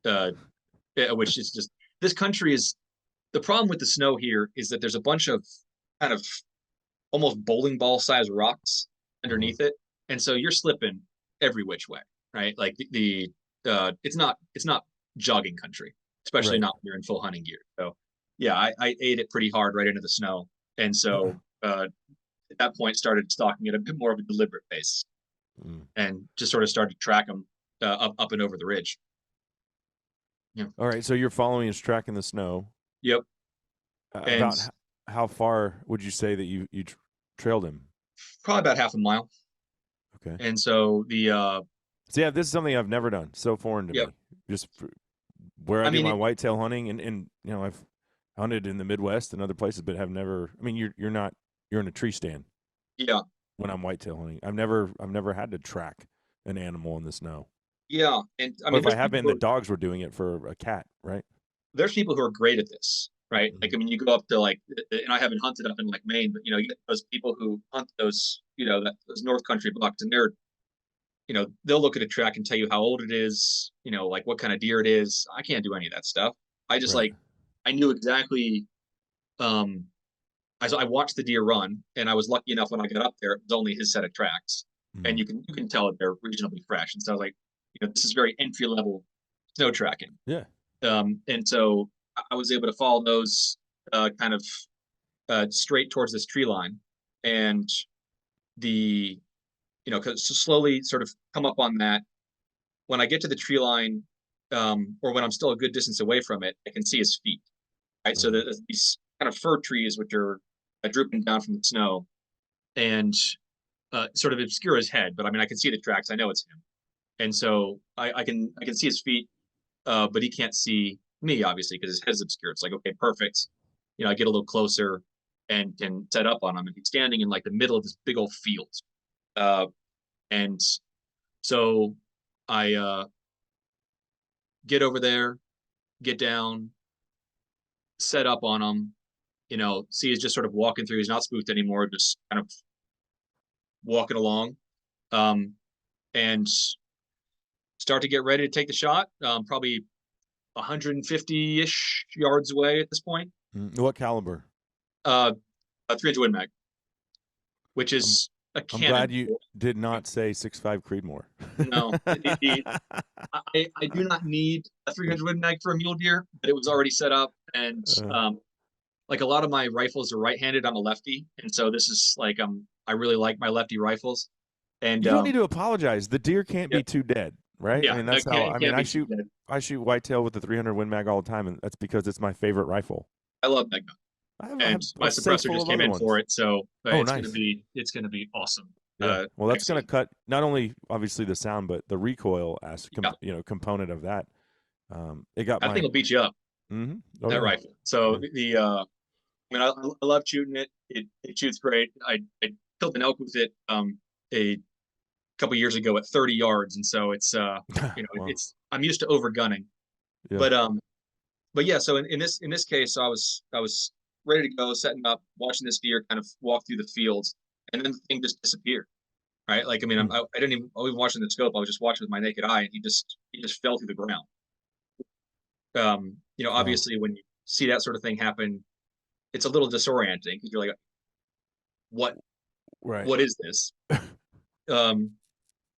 uh, which is just this country is the problem with the snow here is that there's a bunch of kind of almost bowling ball sized rocks Mhm. underneath it, and so you're slipping every which way, right? Like it's not jogging country, especially Right. not when you're in full hunting gear. So yeah, I ate it pretty hard right into the snow, and so at that point started stalking at a bit more of a deliberate pace, Mm. and just sort of started to track them up and over the ridge. Yeah. All right, so you're following his track in the snow. Yep. And About how far would you say that you trailed him? probably about half a mile. Okay. And so So yeah, this is something I've never done. So foreign to yep. me. Just where I I do mean, my whitetail hunting, and I've hunted in the Midwest and other places, but have never. I mean, you're in a tree stand yeah, when I'm whitetail hunting. I've never had to track an animal in the snow. yeah. And I Or mean, if I have been, the dogs were doing it for a cat, right? there's people who are great at this, right? Like, Mhm. I mean, you go up to like, and I haven't hunted up in like Maine, but you get those people who hunt those, those North Country bucks, and they'll look at a track and tell you how old it is, like what kind of deer it is. I can't do any of that stuff. I just Right. like, I knew exactly. Um, I watched the deer run, and I was lucky enough when I got up there, it was only his set of tracks, and Mm. you can tell that they're reasonably fresh. And so I was like, this is very entry level snow tracking. Yeah. And so I was able to follow those kind of straight towards this tree line, and the cause slowly sort of come up on that. When I get to the tree line, or when I'm still a good distance away from it, I can see his feet. Right, so Uh-huh. there's these kind of fir trees which are drooping down from the snow, and sort of obscure his head. But I mean, I can see the tracks. I know it's him, and so I can see his feet, but he can't see me obviously because his head is obscured. It's like, okay, perfect. I get a little closer and can set up on him, and he's standing in like the middle of this big old field. Uh, and so I get over there, get down, set up on him. See he's just sort of walking through. He's not spooked anymore, just kind of walking along, um, and start to get ready to take the shot. Probably 150-ish yards away at this point. Mm. What caliber? Uh, a 300 Win Mag, which I'm is a I'm glad cannon. you did not say 6.5 Creedmoor. No, I do not need a 300 Win Mag for a mule deer, but it was already set up, and Uh, like a lot of my rifles are right-handed. I'm a lefty, and so this is like I really like my lefty rifles, and you don't need to apologize. The deer can't yeah, be too dead, right? I yeah, mean, no, that's how. I mean, can't I be too shoot dead. I shoot whitetail with the 300 Win Mag all the time, and that's because it's my favorite rifle. I love that gun, I and have my a safe suppressor full just of came other in for ones. it, so Oh, nice. it's gonna be awesome. Yeah. Well, that's going to Excellent. cut not only obviously the sound, but the recoil as Yeah, component of that. It got that thing my. will beat you up. Oh That yeah. rifle. So Yeah. I mean, I love shooting it. It shoots great. I killed an elk with it a couple years ago at 30 yards, and so Wow. it's I'm used to over gunning, Yeah. but yeah. So in this case, I was ready to go, setting up, watching this deer kind of walk through the fields, and then the thing just disappeared. Right? Like I mean, Hmm. I didn't even watching the scope. I was just watching with my naked eye, and he just fell through the ground. Oh, obviously when you see that sort of thing happen, it's a little disorienting because you're like, what right. what is this? Um,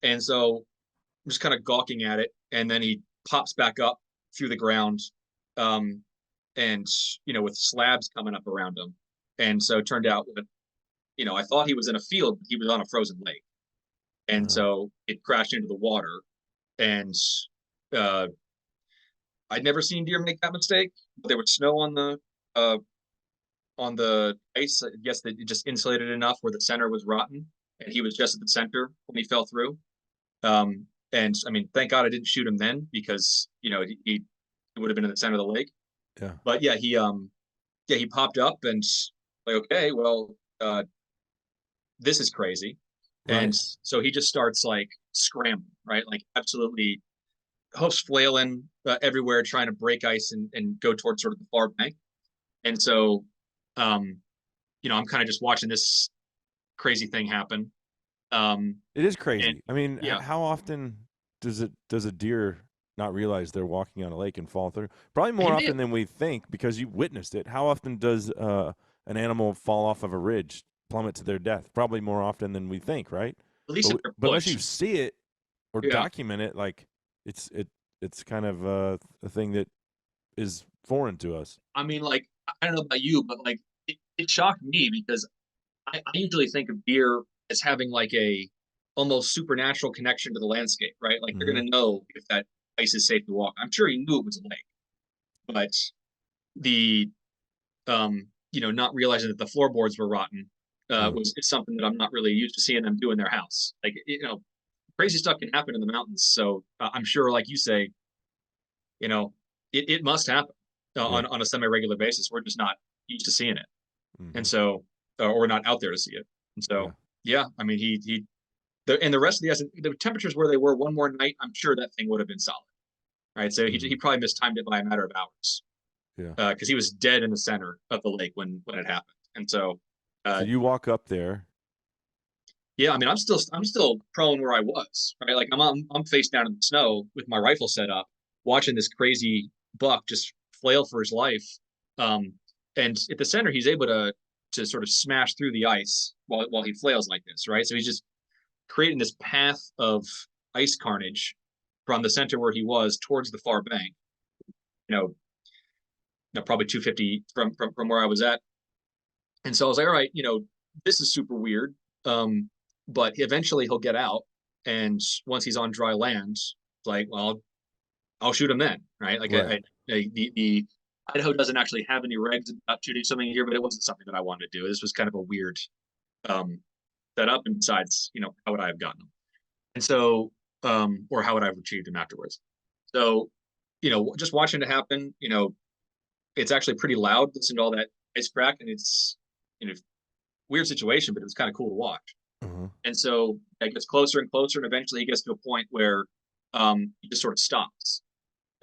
and so I'm just kind of gawking at it, and then he pops back up through the ground, um, and with slabs coming up around him. And so it turned out that I thought he was in a field, but he was on a frozen lake, and Uh, so it crashed into the water. And uh, I'd never seen deer make that mistake. But there was snow uh, on the ice. I guess that it just insulated enough where the center was rotten, and he was just at the center when he fell through. And I mean, thank God I didn't shoot him then because he would have been in the center of the lake. yeah. But he popped up and like, okay, well, this is crazy. And Right. so he just starts like scrambling, right? Like absolutely hoofs flailing everywhere, trying to break ice and go towards sort of the far bank. And so, um, I'm kind of just watching this crazy thing happen. Um, It is and crazy. I mean, yeah, how often does a deer not realize they're walking on a lake and fall through? Probably he more may have, often than we think because you witnessed it. How often does an animal fall off of a ridge, plummet to their death? Probably more often than we think, right? at least if they're But unless you pushed. see it or Yeah. document it, like it's kind of a thing that is foreign to us. I mean, like, I don't know about you, but like, it shocked me because I usually think of deer as having like a almost supernatural connection to the landscape, right? Like they're Mm-hmm. gonna know if that ice is safe to walk. I'm sure he knew it was a lake, but the not realizing that the floorboards were rotten Uh, was is something that I'm not really used to seeing them do in their house. Like crazy stuff can happen in the mountains, so I'm sure, like you say, you know, it must happen yeah. on a semi regular basis. We're just not used to seeing it, Mm-hmm. and so or not out there to see it. And Yeah. so yeah, I mean and the rest of the temperatures where they were one more night, I'm sure that thing would have been solid, right? So Mm-hmm. he probably mistimed it by a matter of hours Yeah. because he was dead in the center of the lake when it happened. And so So uh, you walk up there. yeah, I mean I'm still prone where I was, right? Like I'm face down in the snow with my rifle set up, watching this crazy buck just flail for his life. Um, and at the center, he's able to sort of smash through the ice while he flails like this, right? So he's just creating this path of ice carnage from the center where he was towards the far bank. You know, probably 250 from where I was at. And so I was like, all right, this is super weird. Um, but eventually he'll get out, and once he's on dry land, it's like, well, I'll shoot him then, right? Like Right. the Idaho doesn't actually have any regs about shooting something here, but it wasn't something that I wanted to do. This was kind of a weird um, setup, and besides, how would I have gotten him? And so, or how would I have retrieved him afterwards? So, just watching it happen, it's actually pretty loud. Listen to all that ice crack, and it's weird situation, but it was kind of cool to watch. Uh-huh. And so it gets closer and closer, and eventually he gets to a point where he just sort of stops.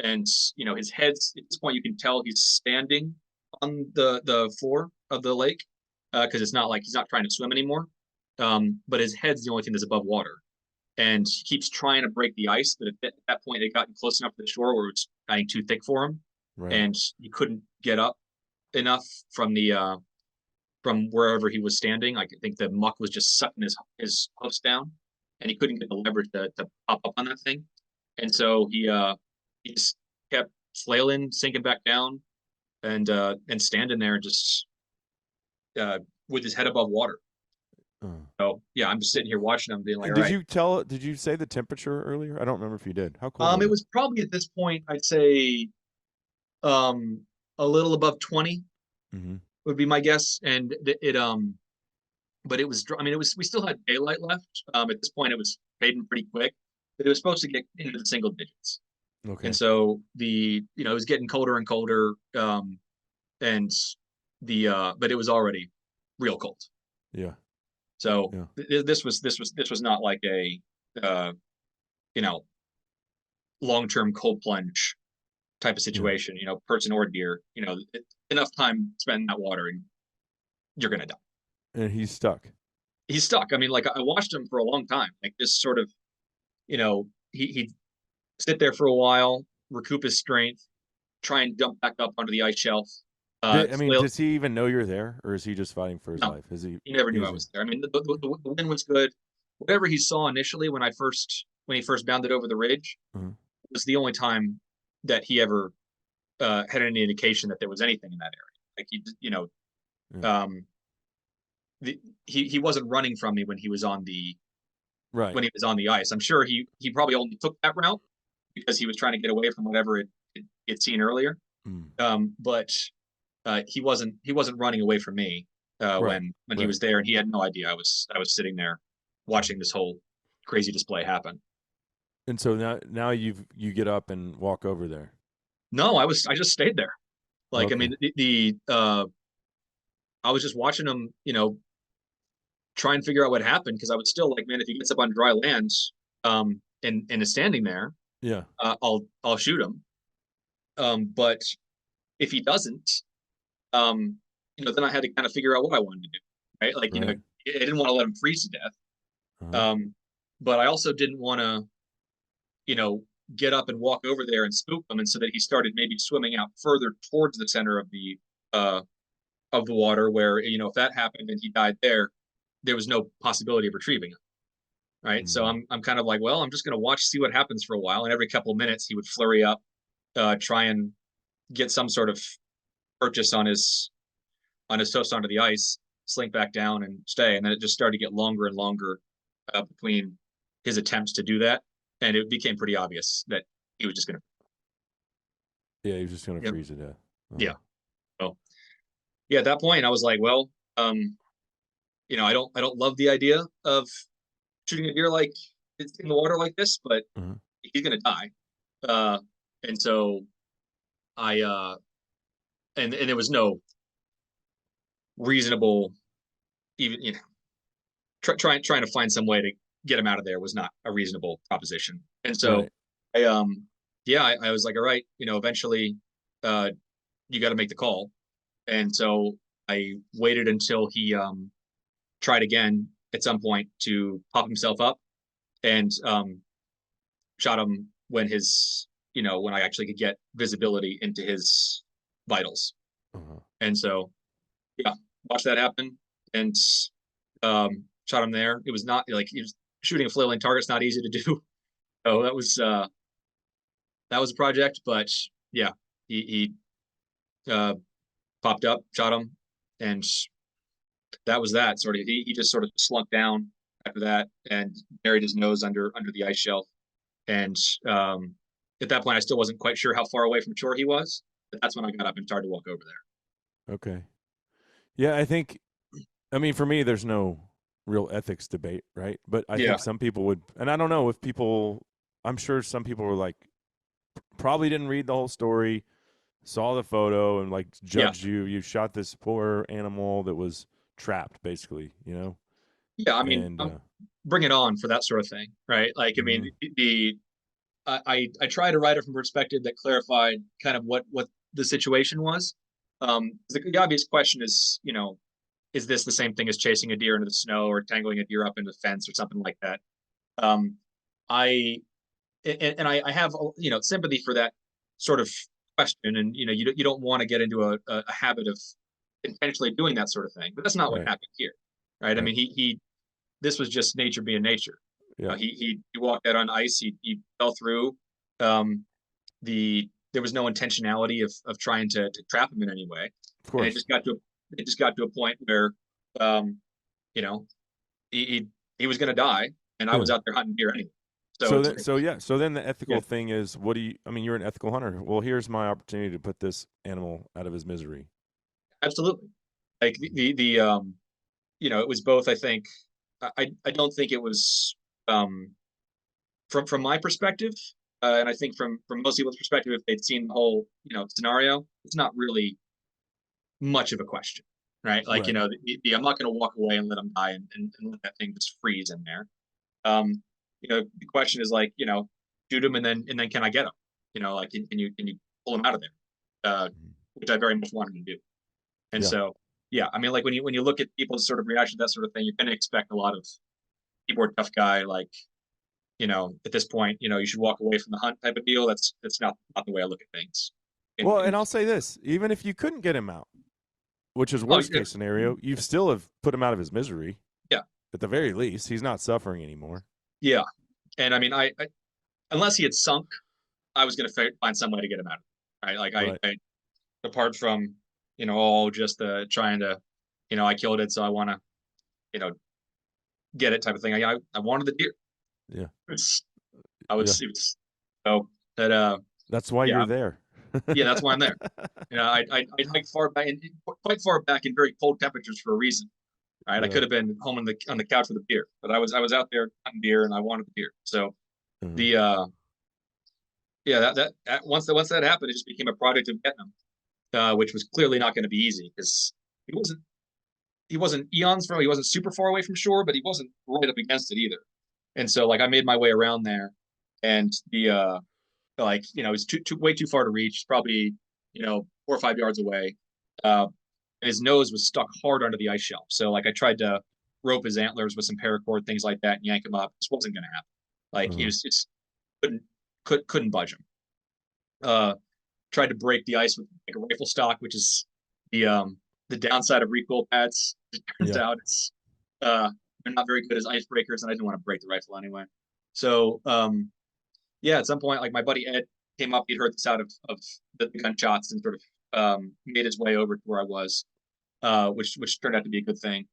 And his head's at this point you can tell he's standing on the floor of the lake because it's not like he's not trying to swim anymore. But his head's the only thing that's above water, and he keeps trying to break the ice. But at that point, they gotten close enough to the shore where it's getting too thick for him, Right. and he couldn't get up enough from wherever he was standing. Like I think the muck was just sucking his hoofs down, and he couldn't get the leverage to pop up on that thing. And so he just kept flailing, sinking back down, and standing there just uh, with his head above water. Uh. So yeah, I'm just sitting here watching him, being like, And all did right. you tell? Did you say the temperature earlier? I don't remember if you did. How cold was It it? was probably at this point, I'd say um a little above 20 Mm-hmm. would be my guess, and but it was I mean it was we still had daylight left. At this point, it was fading pretty quick, but it was supposed to get into the single digits, and Okay. so it was getting colder and colder, and but it was already real cold. Yeah. So Yeah. this was not like a uh, you know long term cold plunge type of Yeah. situation. Person or deer. Enough time spent in that water and you're gonna die. And he's stuck. He's stuck. I mean, like I watched him for a long time, like just sort of, he'd sit there for a while, recoup his strength, try and jump back up onto the ice shelf. I mean, does he even know you're there, or is he just fighting for his No, life? Is he? he never knew I Is he? was there. I mean, the wind was good. Whatever he saw initially when he first bounded over the ridge Uh-huh. was the only time that he ever had any indication that there was anything in that area. Like Yeah. um, he wasn't running from me when he was on Right. the ice. I'm sure he probably only took that route because he was trying to get away from whatever it seen earlier. Mm. But he wasn't running away from me Right. when he Right. was there, and he had no idea I was sitting there watching this whole crazy display happen. And so now you get up and walk over there. No, I just stayed there. Like I Okay. mean I was just watching him, try and figure out what happened because I would still like, man, if he gets up on dry lands and is standing there, Yeah. I'll shoot him. But if he doesn't, then I had to kind of figure out what I wanted to do, right? Like, Right. I didn't want to let him freeze to death. Uh-huh. But I also didn't want to, you know, get up and walk over there and spook him, and so that he started maybe swimming out further towards the center uh, of the water, where if that happened and he died there was no possibility of retrieving him, right? So Mm. I'm kind of like, well, I'm just going to watch, see what happens for a while, and every couple of minutes he would flurry up, try and get some sort of purchase on his toast onto the ice, slink back down and stay. And then it just started to get longer and longer between his attempts to do that. And it became pretty obvious that he was just going to. Yeah, he was just gonna Yep. freeze to death. Uh-huh. Yeah. So yeah, at that point, I was like, well, I don't love the idea of shooting a deer like it's in the water like this, but Uh-huh. he's going to die. Uh, and so I, and there was no reasonable, even, trying to find some way to get him out of there was not a reasonable proposition. And so Right. I yeah, I was like, all right, eventually uh you got to make the call. And so I waited until he tried again at some point to pop himself up, and shot him when I actually could get visibility into his vitals. Uh-huh. And so yeah, watch that happen, and shot him there. It was not like he was shooting a flailing target's not easy to do. So that was a project, but yeah, he popped up, shot him, and that was that. Sort of, he just sort of slunk down after that and buried his nose under the ice shelf. And um, at that point, I still wasn't quite sure how far away from shore he was. But that's when I got up and started to walk over there. Okay. Yeah, I mean, for me, there's no real ethics debate, right? But I Yeah, think some people would, and I don't know if people, I'm sure some people were like, probably didn't read the whole story, saw the photo, and like yeah, judged you. You shot this poor animal that was trapped, basically, yeah. I mean, And bring it on for that sort of thing, right? Like, I mean, mhm. I try to write it from a perspective that clarified kind of what the situation was. The obvious question is this the same thing as chasing a deer into the snow or tangling a deer up into the fence or something like that? Um, I and I have sympathy for that sort of question, and you don't want to get into a habit of intentionally doing that sort of thing, but that's not what Right, happened here, right? I right, mean, he this was just nature being nature. yeah, He walked out on ice. He fell through. Um, there was no intentionality of trying to trap him in any way, of and course, it just got to a point where um, you know he was going to die, and I yeah. was out there hunting deer anyway. So So it's then, like, so yeah, so then the yeah, ethical thing is, what do you? I mean, you're an ethical hunter. Well, here's my opportunity to put this animal out of his misery. absolutely. Like it was both. I think I don't think it was um, from my perspective, and I think from most people's perspective, if they'd seen the whole scenario, it's not really much of a question, right? Like Right. I'm not going to walk away and let them die and let that thing just freeze in there. The question is like shoot them and then can I get them? Like can you pull them out of there? Mhm. Which I very much wanted to do. And Yeah. so yeah, I mean like when you look at people's sort of reaction to that sort of thing, you're going to expect a lot of keyboard tough guy like at this point, you should walk away from the hunt type of deal. That's not the way I look at things. Well, and I'll say this: even if you couldn't get him out, which is oh worst case scenario, you still have put him out of his misery. yeah, At the very least, he's not suffering anymore. yeah. And I mean, I unless he had sunk, I was going to find some way to get him out. Right, like Right. I apart from all just trying to, I killed it, so I want to, you know, get it type of thing. I wanted the deer. Yeah. It's Yeah. it was so that That's why yeah you're there. yeah, that's why I'm there. I hiked far back in quite far back in very cold temperatures for a reason. Right, I Yeah. could have been home on the couch with a beer, but I was out there hunting deer and I wanted the deer. So Mhm. the yeah, that once that happened, it just became a project of getting them, which was clearly not going to be easy because he wasn't eons from he wasn't super far away from shore, but he wasn't right up against it either. And so like I made my way around there, and the like it's way too far to reach, probably 4 or 5 yards away. And his nose was stuck hard under the ice shelf. So like I tried to rope his antlers with some paracord, things like that, and yank him up. This wasn't going to happen. Like he Uh-huh. was just couldn't budge him. Uh, Tried to break the ice with like a rifle stock, which is the downside of recoil pads. It turns Yeah. out uh they're not very good as icebreakers, and I didn't want to break the rifle anyway. So yeah, at some point, like my buddy Ed came up, he'd heard the sound of the gunshots and sort of made his way over to where I was, which turned out to be a good thing.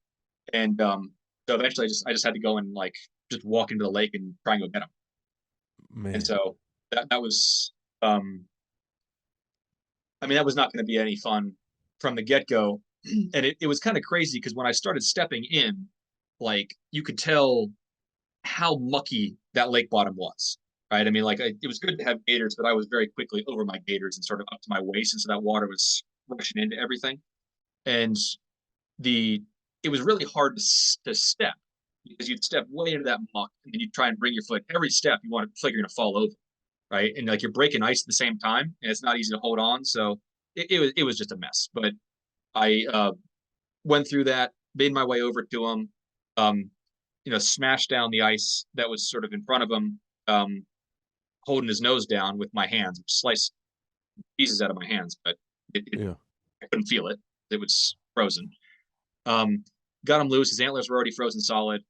And so eventually, I just had to go and like just walk into the lake and try and go get him. And Man. so that was I mean, that was not going to be any fun from the get go. And it was kind of crazy because when I started stepping in, like you could tell how mucky that lake bottom was. Right. I mean, like it was good to have gators, but I was very quickly over my gators and sort of up to my waist. And so that water was rushing into everything. And the it was really hard to step because you'd step way into that muck and then you'd try and bring your foot every step you want to feel like you're going to fall over, right? And like you're breaking ice at the same time, and it's not easy to hold on. So it was just a mess. But I went through that, made my way over to him, um, smashed down the ice that was sort of in front of him, holding his nose down with my hands, sliced pieces out of my hands, but Yeah. I couldn't feel it. It was frozen. Um, got him loose. His antlers were already frozen solid,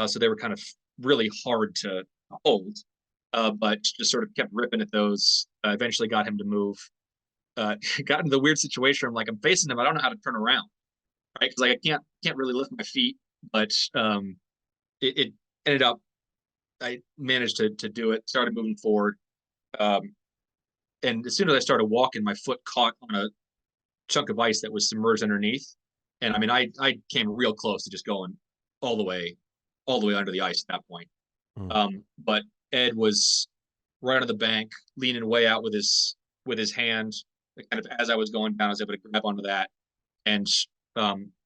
so they were kind of really hard to hold. But just sort of kept ripping at those. Eventually got him to move. Got into the weird situation. I'm like, I'm facing him. I don't know how to turn around, right? Because like I can't really lift my feet. But it ended up. I managed to do it. Started moving forward, um, and as soon as I started walking, my foot caught on a chunk of ice that was submerged underneath. And I mean, I came real close to just going all the way, all the way under the ice at that point. Uh, But Ed was right on the bank, leaning way out with his hand. Kind of as I was going down, I was able to grab onto that and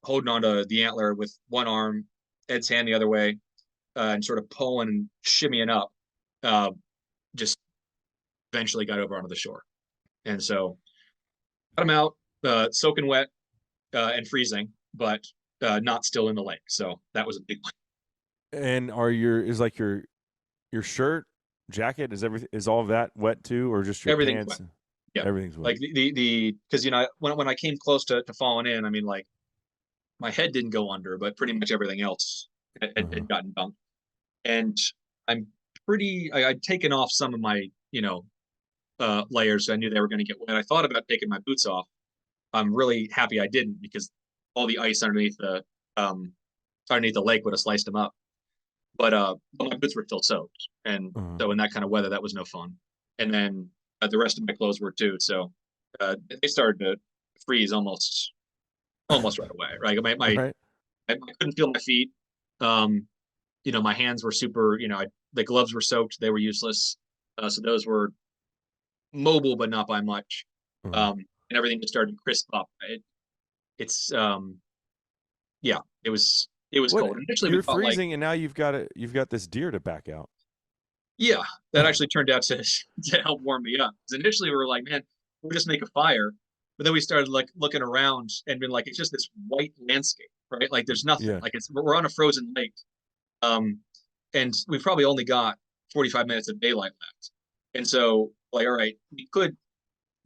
holding onto the antler with one arm, Ed's hand the other way, and sort of pulling and shimmying up. Uh, just eventually got over onto the shore, and so got him out, soaking wet and freezing, but not still in the lake. So that was a big one. and is like your shirt, jacket, is all of that wet too, or just your Everything's wet. pants? Yeah. Everything's wet. Like the because when I came close to falling in, I mean like my head didn't go under, but pretty much everything else Uh-huh. had gotten dunked. And I'm I'd taken off some of my layers. So I knew they were going to get wet. I thought about taking my boots off. I'm really happy I didn't because all the ice um underneath the lake would have sliced them up. But my boots were still soaked, and Uh-huh. so in that kind of weather, that was no fun. And then the rest of my clothes were too. So they started to freeze almost right away. Right, Right. I couldn't feel my feet. Um, my hands were super. The gloves were soaked; they were useless. So those were mobile, but not by much. Uh-huh. And everything just started to crisp up. It's yeah, it was What cold. Initially, we you're thought like freezing, and now you've got this deer to back out. yeah, that actually turned out to to help warm me up. Because initially we were like, man, we'll just make a fire. But then we started like looking around and been like, it's just this white landscape, right? Like there's nothing. Yeah. Like we're on a frozen lake. Um, and we've probably only got 45 minutes of daylight left. And so like, all right, we could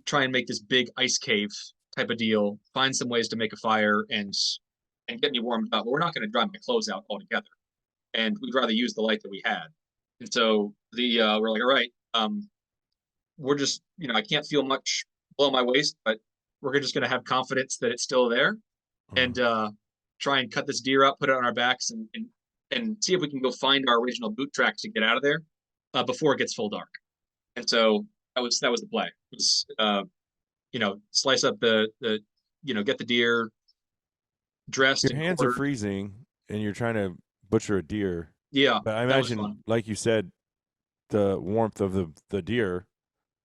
try and make this big ice cave type of deal, find some ways to make a fire and get me warmed up. But we're not going to dry my clothes out altogether, and we'd rather use the light that we had. And so we're like, all right, we're just I can't feel much below my waist, but we're just going to have confidence that it's still there, Uh, and try and cut this deer up, put it on our backs, and see if we can go find our original boot tracks to get out of there before it gets full dark. And so that was the play. It was slice up the get the deer dressed your and hands are quartered. freezing, and you're trying to butcher a deer. Yeah, But I that was imagine, fun. like you said, the warmth of the deer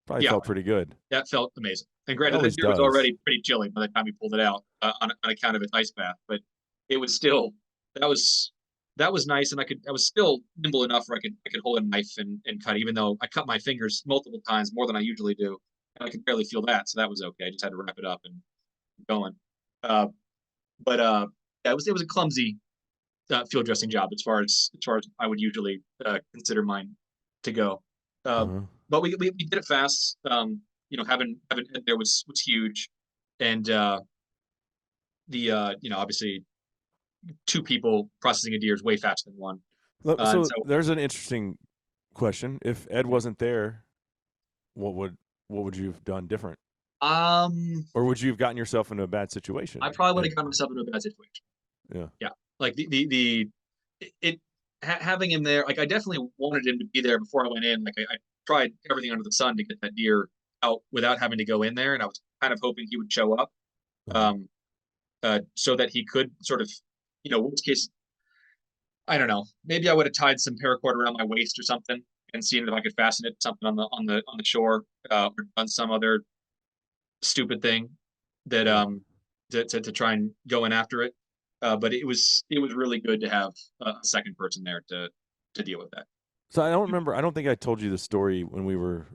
probably Yeah, felt pretty good. that felt amazing. And It granted, the always deer was does. already pretty chilly by the time we pulled it out on account of its ice bath, but it was still that was that was nice, and I was still nimble enough where I could hold a knife and cut, even though I cut my fingers multiple times more than I usually do, and I could barely feel that, so that was okay. I just had to wrap it up and keep going. Uh, but yeah, it was a clumsy field dressing job as far as I would usually consider mine to go. Uh, Uh-huh. but we did it fast. Having Ed there was huge, and obviously two people processing a deer is way faster than one. And So so there's an interesting question. If Ed wasn't there, what would you have done different, or would you have gotten yourself into a bad I situation? probably would And have gotten myself into a bad situation. yeah, Yeah, like having him there, like I definitely wanted him to be there before I went in. Like I tried everything under the sun to get that deer out without having to go in there, and I was kind of hoping he would show up, uh-huh. um, so that he could sort of, worst case, I don't know, maybe I would have tied some paracord around my waist or something and seen if I could fasten it to something on the shore, or done some other stupid thing that Yeah. to try and go in after it. But it was really good to have a second person there to deal with that. So I don't remember. I don't think I told you the story when we were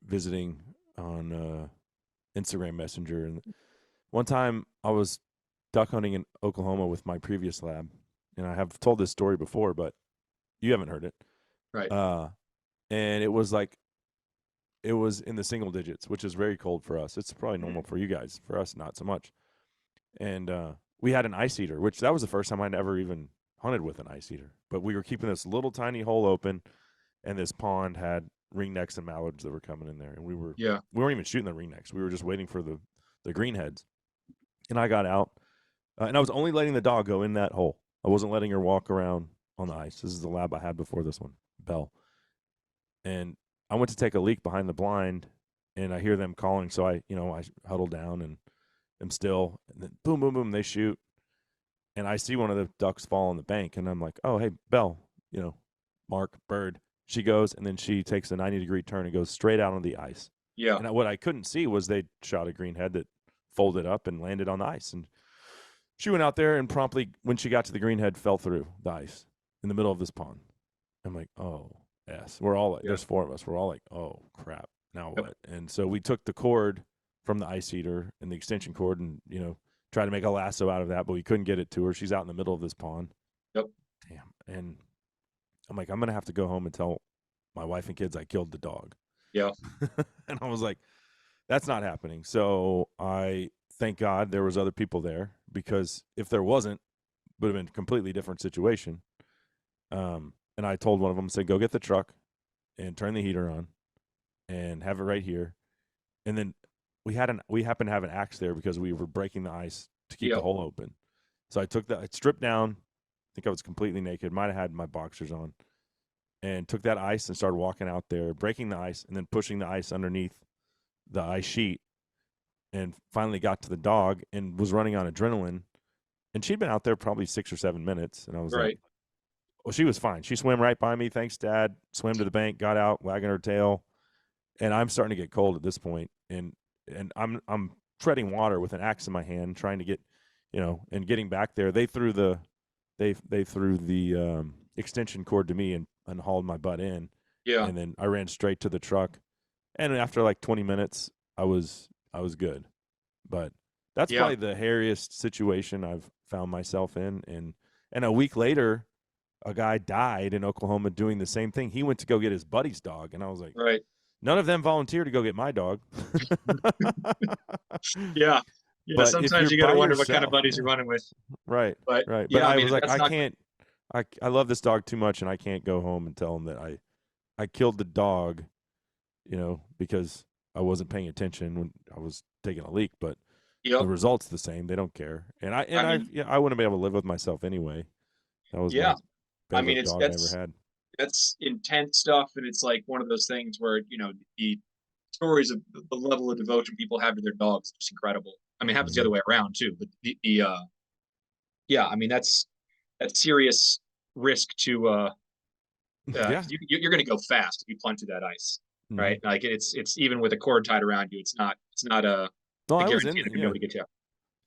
visiting on Instagram Messenger. And one time I was duck hunting in Oklahoma with my previous lab, and I have told this story before, but you haven't heard it. Right. Uh, and it was in the single digits, which is very cold for us. It's probably normal for you guys. For us, not so much. And we had an ice eater, which that was the first time I'd ever even hunted with an ice eater. But we were keeping this little tiny hole open, and this pond had ringnecks and mallards that were coming in there, and Yeah. we weren't even shooting the ringnecks. We were just waiting for the greenheads. And I got out, and I was only letting the dog go in that hole. I wasn't letting her walk around on the ice. This is the lab I had before this one, Belle. And I went to take a leak behind the blind, and I hear them calling. So I huddle down and am still, and then boom, boom, boom, they shoot, and I see one of the ducks fall on the bank, and I'm like, oh, hey, Belle, Mark, bird. She goes, and then she takes a 90-degree turn and goes straight out on the ice. Yeah. And what I couldn't see was they shot a greenhead that folded up and landed on the ice. And she went out there and promptly, when she got to the greenhead, fell through the ice in the middle of this pond. I'm like, oh, yes. We're all like, Yeah. there's four of us. We're all like, oh, crap. Now Yep. what? And so we took the cord from the ice eater and the extension cord and, tried to make a lasso out of that, but we couldn't get it to her. She's out in the middle of this pond. Yep. Damn. And I'm like, I'm going to have to go home and tell my wife and kids I killed the dog. Yeah. And I was like, that's not happening. So I thank God there was other people there, because if there wasn't, it would have been a completely different situation. And I told one of them, said, go get the truck and turn the heater on and have it right here. And then we happened to have an axe there because we were breaking the ice to keep the Yep. hole open. So I stripped down. I think I was completely naked. Might have had my boxers on, and took that ice and started walking out there, breaking the ice, and then pushing the ice underneath the ice sheet, and finally got to the dog and was running on adrenaline. And she'd been out there probably 6 or 7 minutes, and I was like, Right. well, she was fine. She swam right by me. Thanks, Dad. Swam to the bank, got out, wagging her tail. And I'm starting to get cold at this point, and I'm treading water with an axe in my hand, trying to get, and getting back there. They threw the extension cord to me and hauled my butt in, Yeah. and then I ran straight to the truck. And after like 20 minutes, I was good. But that's Yeah. probably the hairiest situation I've found myself in. And a week later, a guy died in Oklahoma doing the same thing. He went to go get his buddy's dog, and I was like, Right. None of them volunteer to go get my dog. Yeah. Yeah. But if Sometimes you're you got to by wonder what kind of yourself, buddies yeah, you're running with. right, But right. But yeah, I I mean, was like, that's I not, can't. I love this dog too much, and I can't go home and tell him that I killed the dog, because I wasn't paying attention when I was taking a leak. But yep. the result's the same. They don't care, and I mean, I wouldn't be able to live with myself anyway. That was yeah. my I mean, favorite dog I ever had. that's intense stuff. And it's like one of those things where, the stories of the level of devotion people have to their dogs is just incredible. I mean, it happens the other Hmm. way around too, but yeah, I mean, that's serious risk to, 'cause Yeah. you're going to go fast if you plunge through that ice, Hmm. right? Like it's even with a cord tied around you, it's not No, a I was guarantee in. they're going to be Yeah, able to get you.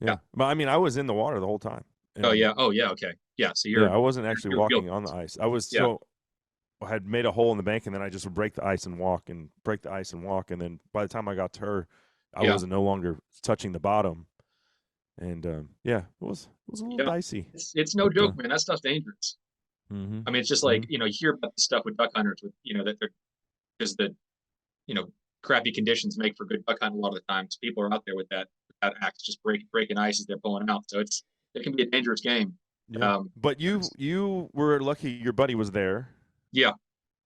Yeah. yeah. But I mean, I was in the water the whole time, Oh and yeah. Oh yeah. Okay. Yeah. So yeah, I wasn't actually you're field walking on the goals. ice. I was Yeah. so I had made a hole in the bank, and then I just would break the ice and walk, and break the ice and walk, and then by the time I got to her, I Yeah. was no longer touching the bottom, and yeah, it was a little Yeah. dicey, It's no but joke, man. That stuff's dangerous. hmm I mean, it's just hmm like, you hear about the stuff with duck hunters with, that they're because the, you know, crappy conditions make for good duck hunting a lot of the times. People are out there with that axe just breaking ice as they're pulling out. So it can be a dangerous game. yeah. Um, But you were lucky your buddy was there, yeah.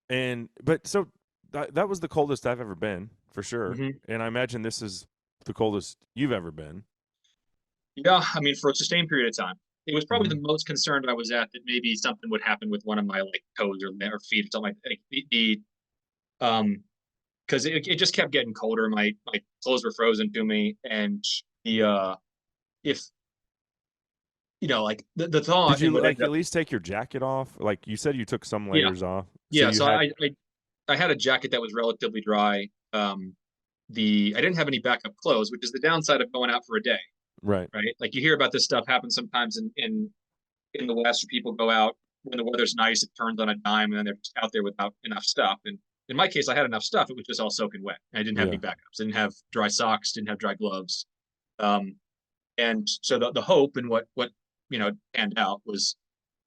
and but so that was the coldest I've ever been for sure, Hmm. and I imagine this is the coldest you've ever been. Yeah. I mean, for a sustained period of time, it was probably Hmm. the most concerned I was at that maybe something would happen with one of my like toes or feet or something like that. Um, because it just kept getting colder. My clothes were frozen to me, and the if like the Did thought and you what like ended at up. least take your jacket off? Like you said, you took some Yeah. layers off, so Yeah, you so had I had a jacket that was relatively dry. The I didn't have any backup clothes, which is the downside of going out for a day, right. right? Like you hear about this stuff happen sometimes in the West, where people go out when the weather's nice, it turns on a dime, and then they're just out there without enough stuff. And in my case, I had enough stuff; it was just all soaking wet. I didn't have any Yeah. backups. I didn't have dry socks. Didn't have dry gloves. Um, and so the hope and what panned out was,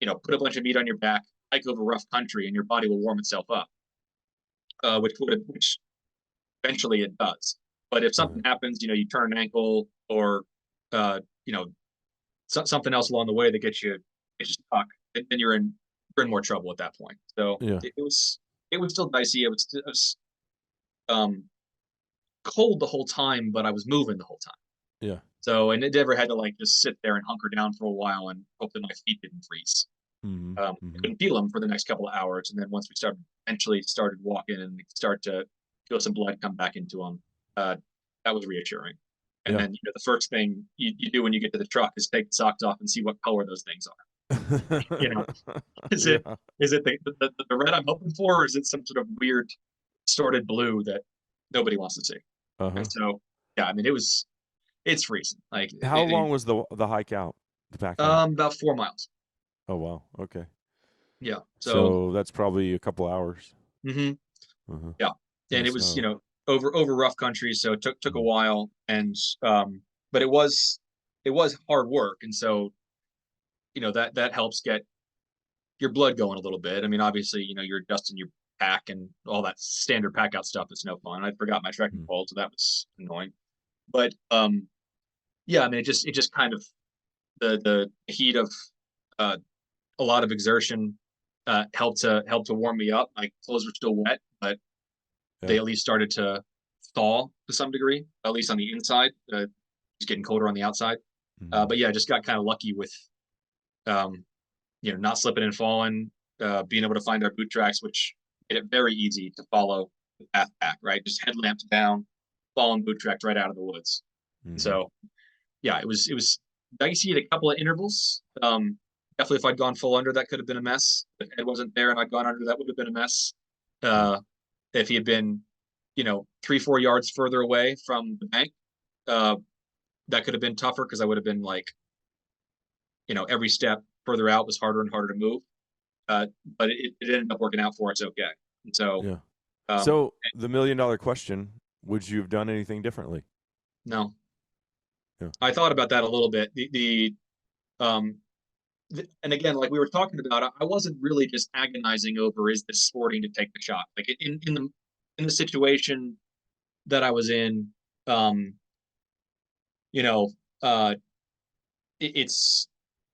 put a bunch of meat on your back, hike over rough country, and your body will warm itself up, which eventually it does. But if Uh-huh. something happens, you turn an ankle or uh, you know something else along the way that gets you stuck, then you're in more trouble at that point. So Yeah. it was still dicey. It was um, cold the whole time, but I was moving the whole time. Yeah. So and it never had to like just sit there and hunker down for a while and hope that my feet didn't freeze. Hmm. I Hmm. couldn't feel them for the next couple of hours, and then once we eventually started walking and start to feel some blood come back into them, that was reassuring. And Yeah. then the first thing you do when you get to the truck is take the socks off and see what color those things are. You know, is it Yeah. is it the red I'm hoping for, or is it some sort of weird distorted blue that nobody wants to see? And Uh-huh. so, yeah, I mean, it's freezing. Like How long was the hike out, the pack out? about 4 miles. Oh wow. Okay. Yeah. So, So that's probably a couple hours. mhm. Uh-huh. Yeah, In and the it was snow. over rough country, so it took a Mhm. while, and but it was hard work, and so that helps get your blood going a little bit. I mean, obviously, you're adjusting your pack and all that standard pack out stuff. It's no fun. I forgot my trekking Mhm. pole, so that was annoying. But yeah, I mean, it just kind of the heat of uh, a lot of exertion helped to warm me up. My clothes were still wet, but they Yeah. at least started to thaw to some degree, at least on the inside. It's getting colder on the outside. Mhm. But yeah, just got kind of lucky with um, not slipping and falling, being able to find our boot tracks, which made it very easy to follow the path back. Right, just headlamps down, following boot tracks right out of the woods. And Mhm. so yeah, it was dicey at a couple of intervals. Definitely, if I'd gone full under, that could have been a mess. If Ed wasn't there and I'd gone under, that would have been a mess. Yeah. If he had been, 3-4 yards further away from the bank, uh, that could have been tougher because I would have been like, every step further out was harder and harder to move. Uh, but it ended up working out for us okay. And so, Yeah. um, So the $1 million question: would you have done anything differently? no, Yeah. I thought about that a little bit. Um, and again, like we were talking about, I wasn't really just agonizing over is this sporting to take the shot. Like in in the situation that I was in, um, you know, uh, it's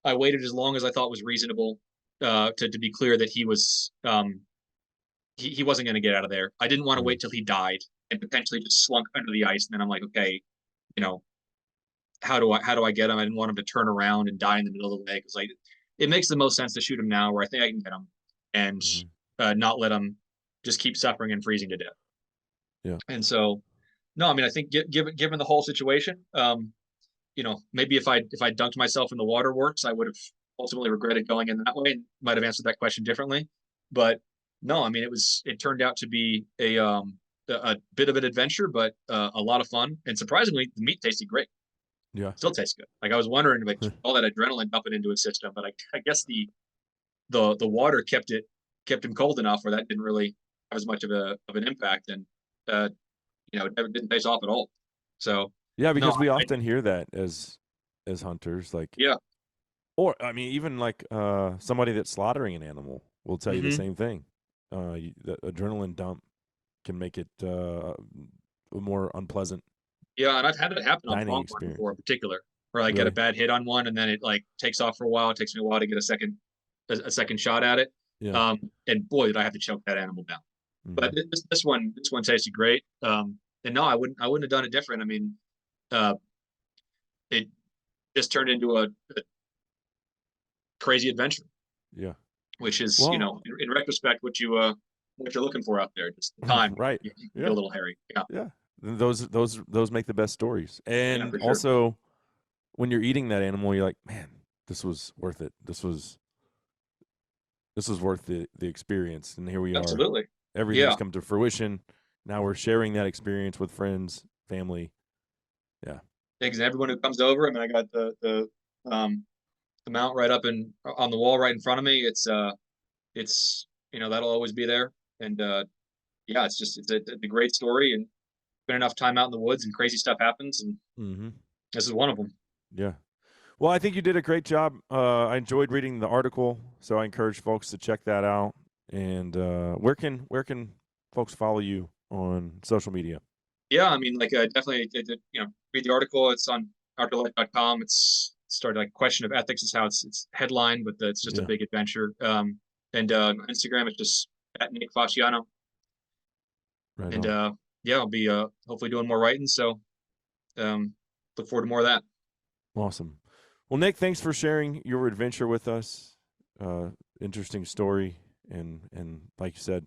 I waited as long as I thought was reasonable to be clear that he wasn't going to get out of there. I didn't want to Mm. wait till he died and potentially just slunk under the ice. And then I'm like, okay, you know, how do I get him? I didn't want him to turn around and die in the middle of the way because like it makes the most sense to shoot him now where I think I can get him and Mhm. not let him just keep suffering and freezing to death. Yeah. And so, no, I mean, I think given the whole situation, maybe if I dunked myself in the waterworks, I would have ultimately regretted going in that way and might have answered that question differently. But no, I mean, it turned out to be a bit of an adventure, but a lot of fun. And surprisingly, the meat tasted great. Yeah. Still tastes good. Like I was wondering, like all that adrenaline dumping into his system, but I guess the water kept him cold enough where that didn't really have as much of an impact, and uh, it didn't taste off at all. So Yeah, no, because we often hear that as hunters, like, yeah, or I mean, even like somebody that's slaughtering an animal will tell you the hmm same thing. The adrenaline dump can make it a more unpleasant yeah, and I've had it happen on dining pronghorn before, experience. in particular, where I get a Really? bad hit on one, and then it like takes off for a while. It takes me a while to get a second shot at it. Yeah. And boy, did I have to choke that animal down. Hmm. But this one tasted great. And no, I wouldn't have done it different. I mean, uh, it just turned into a crazy adventure, Yeah. which is, Well, in retrospect, what you're looking for out there. Just the time, right. you can get a Yeah. little hairy. Yeah, Yeah. Those make the best stories. yeah, And for sure. also when you're eating that animal, you're like, man, this was worth it. This was worth the experience. And here we are. Absolutely. Everything's Yeah. come to fruition. Now we're sharing that experience with friends, family. Yeah. Thanks, and everyone who comes over. I mean, I got the mount right up on the wall right in front of me. It's that'll always be there. And yeah, it's a great story and spend enough time out in the woods and crazy stuff happens, and Hmm. this is one of them. Yeah. Well, I think you did a great job. I enjoyed reading the article, so I encourage folks to check that out. And where can folks follow you on social media? Yeah, I mean, like definitely, read the article. It's on outdoorlife.com. It's started like question of ethics is how it's headline, but it's just a Yeah. big adventure. And on Instagram, it's just at Nick Fasciano. Right And on. yeah, I'll be hopefully doing more writing. So um, look forward to more of that. Awesome. Well, Nick, thanks for sharing your adventure with us. Uh, Interesting story, and like you said,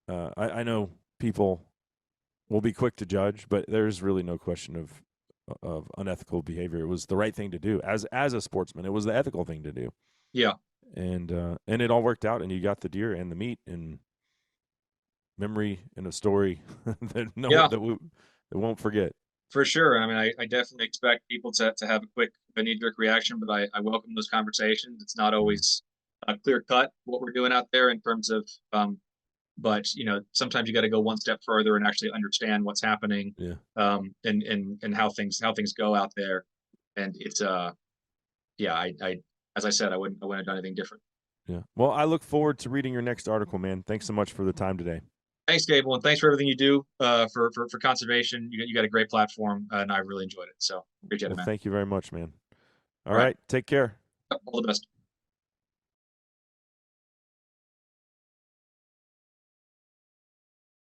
I know people will be quick to judge, but there's really no question of unethical behavior. It was the right thing to do as a sportsman. It was the ethical thing to do, Yeah, and it all worked out. And you got the deer and the meat and memory and a story that yeah, that won't forget. for sure. I mean, I definitely expect people to have a quick knee-jerk reaction, but I welcome those conversations. It's not Mm, always clear cut what we're doing out there in terms of but sometimes you got to go one step further and actually understand what's happening, yeah, and how things go out there. And it's yeah, I as I said, I wouldn't have done anything different. yeah. Well, I look forward to reading your next article, man. Thanks so much for the time today. Thanks, Gable, and thanks for everything you do for conservation. You got a great platform, and I really enjoyed it. So appreciate it, Well, man. thank you very much, man. All All right, right, take care. all the best.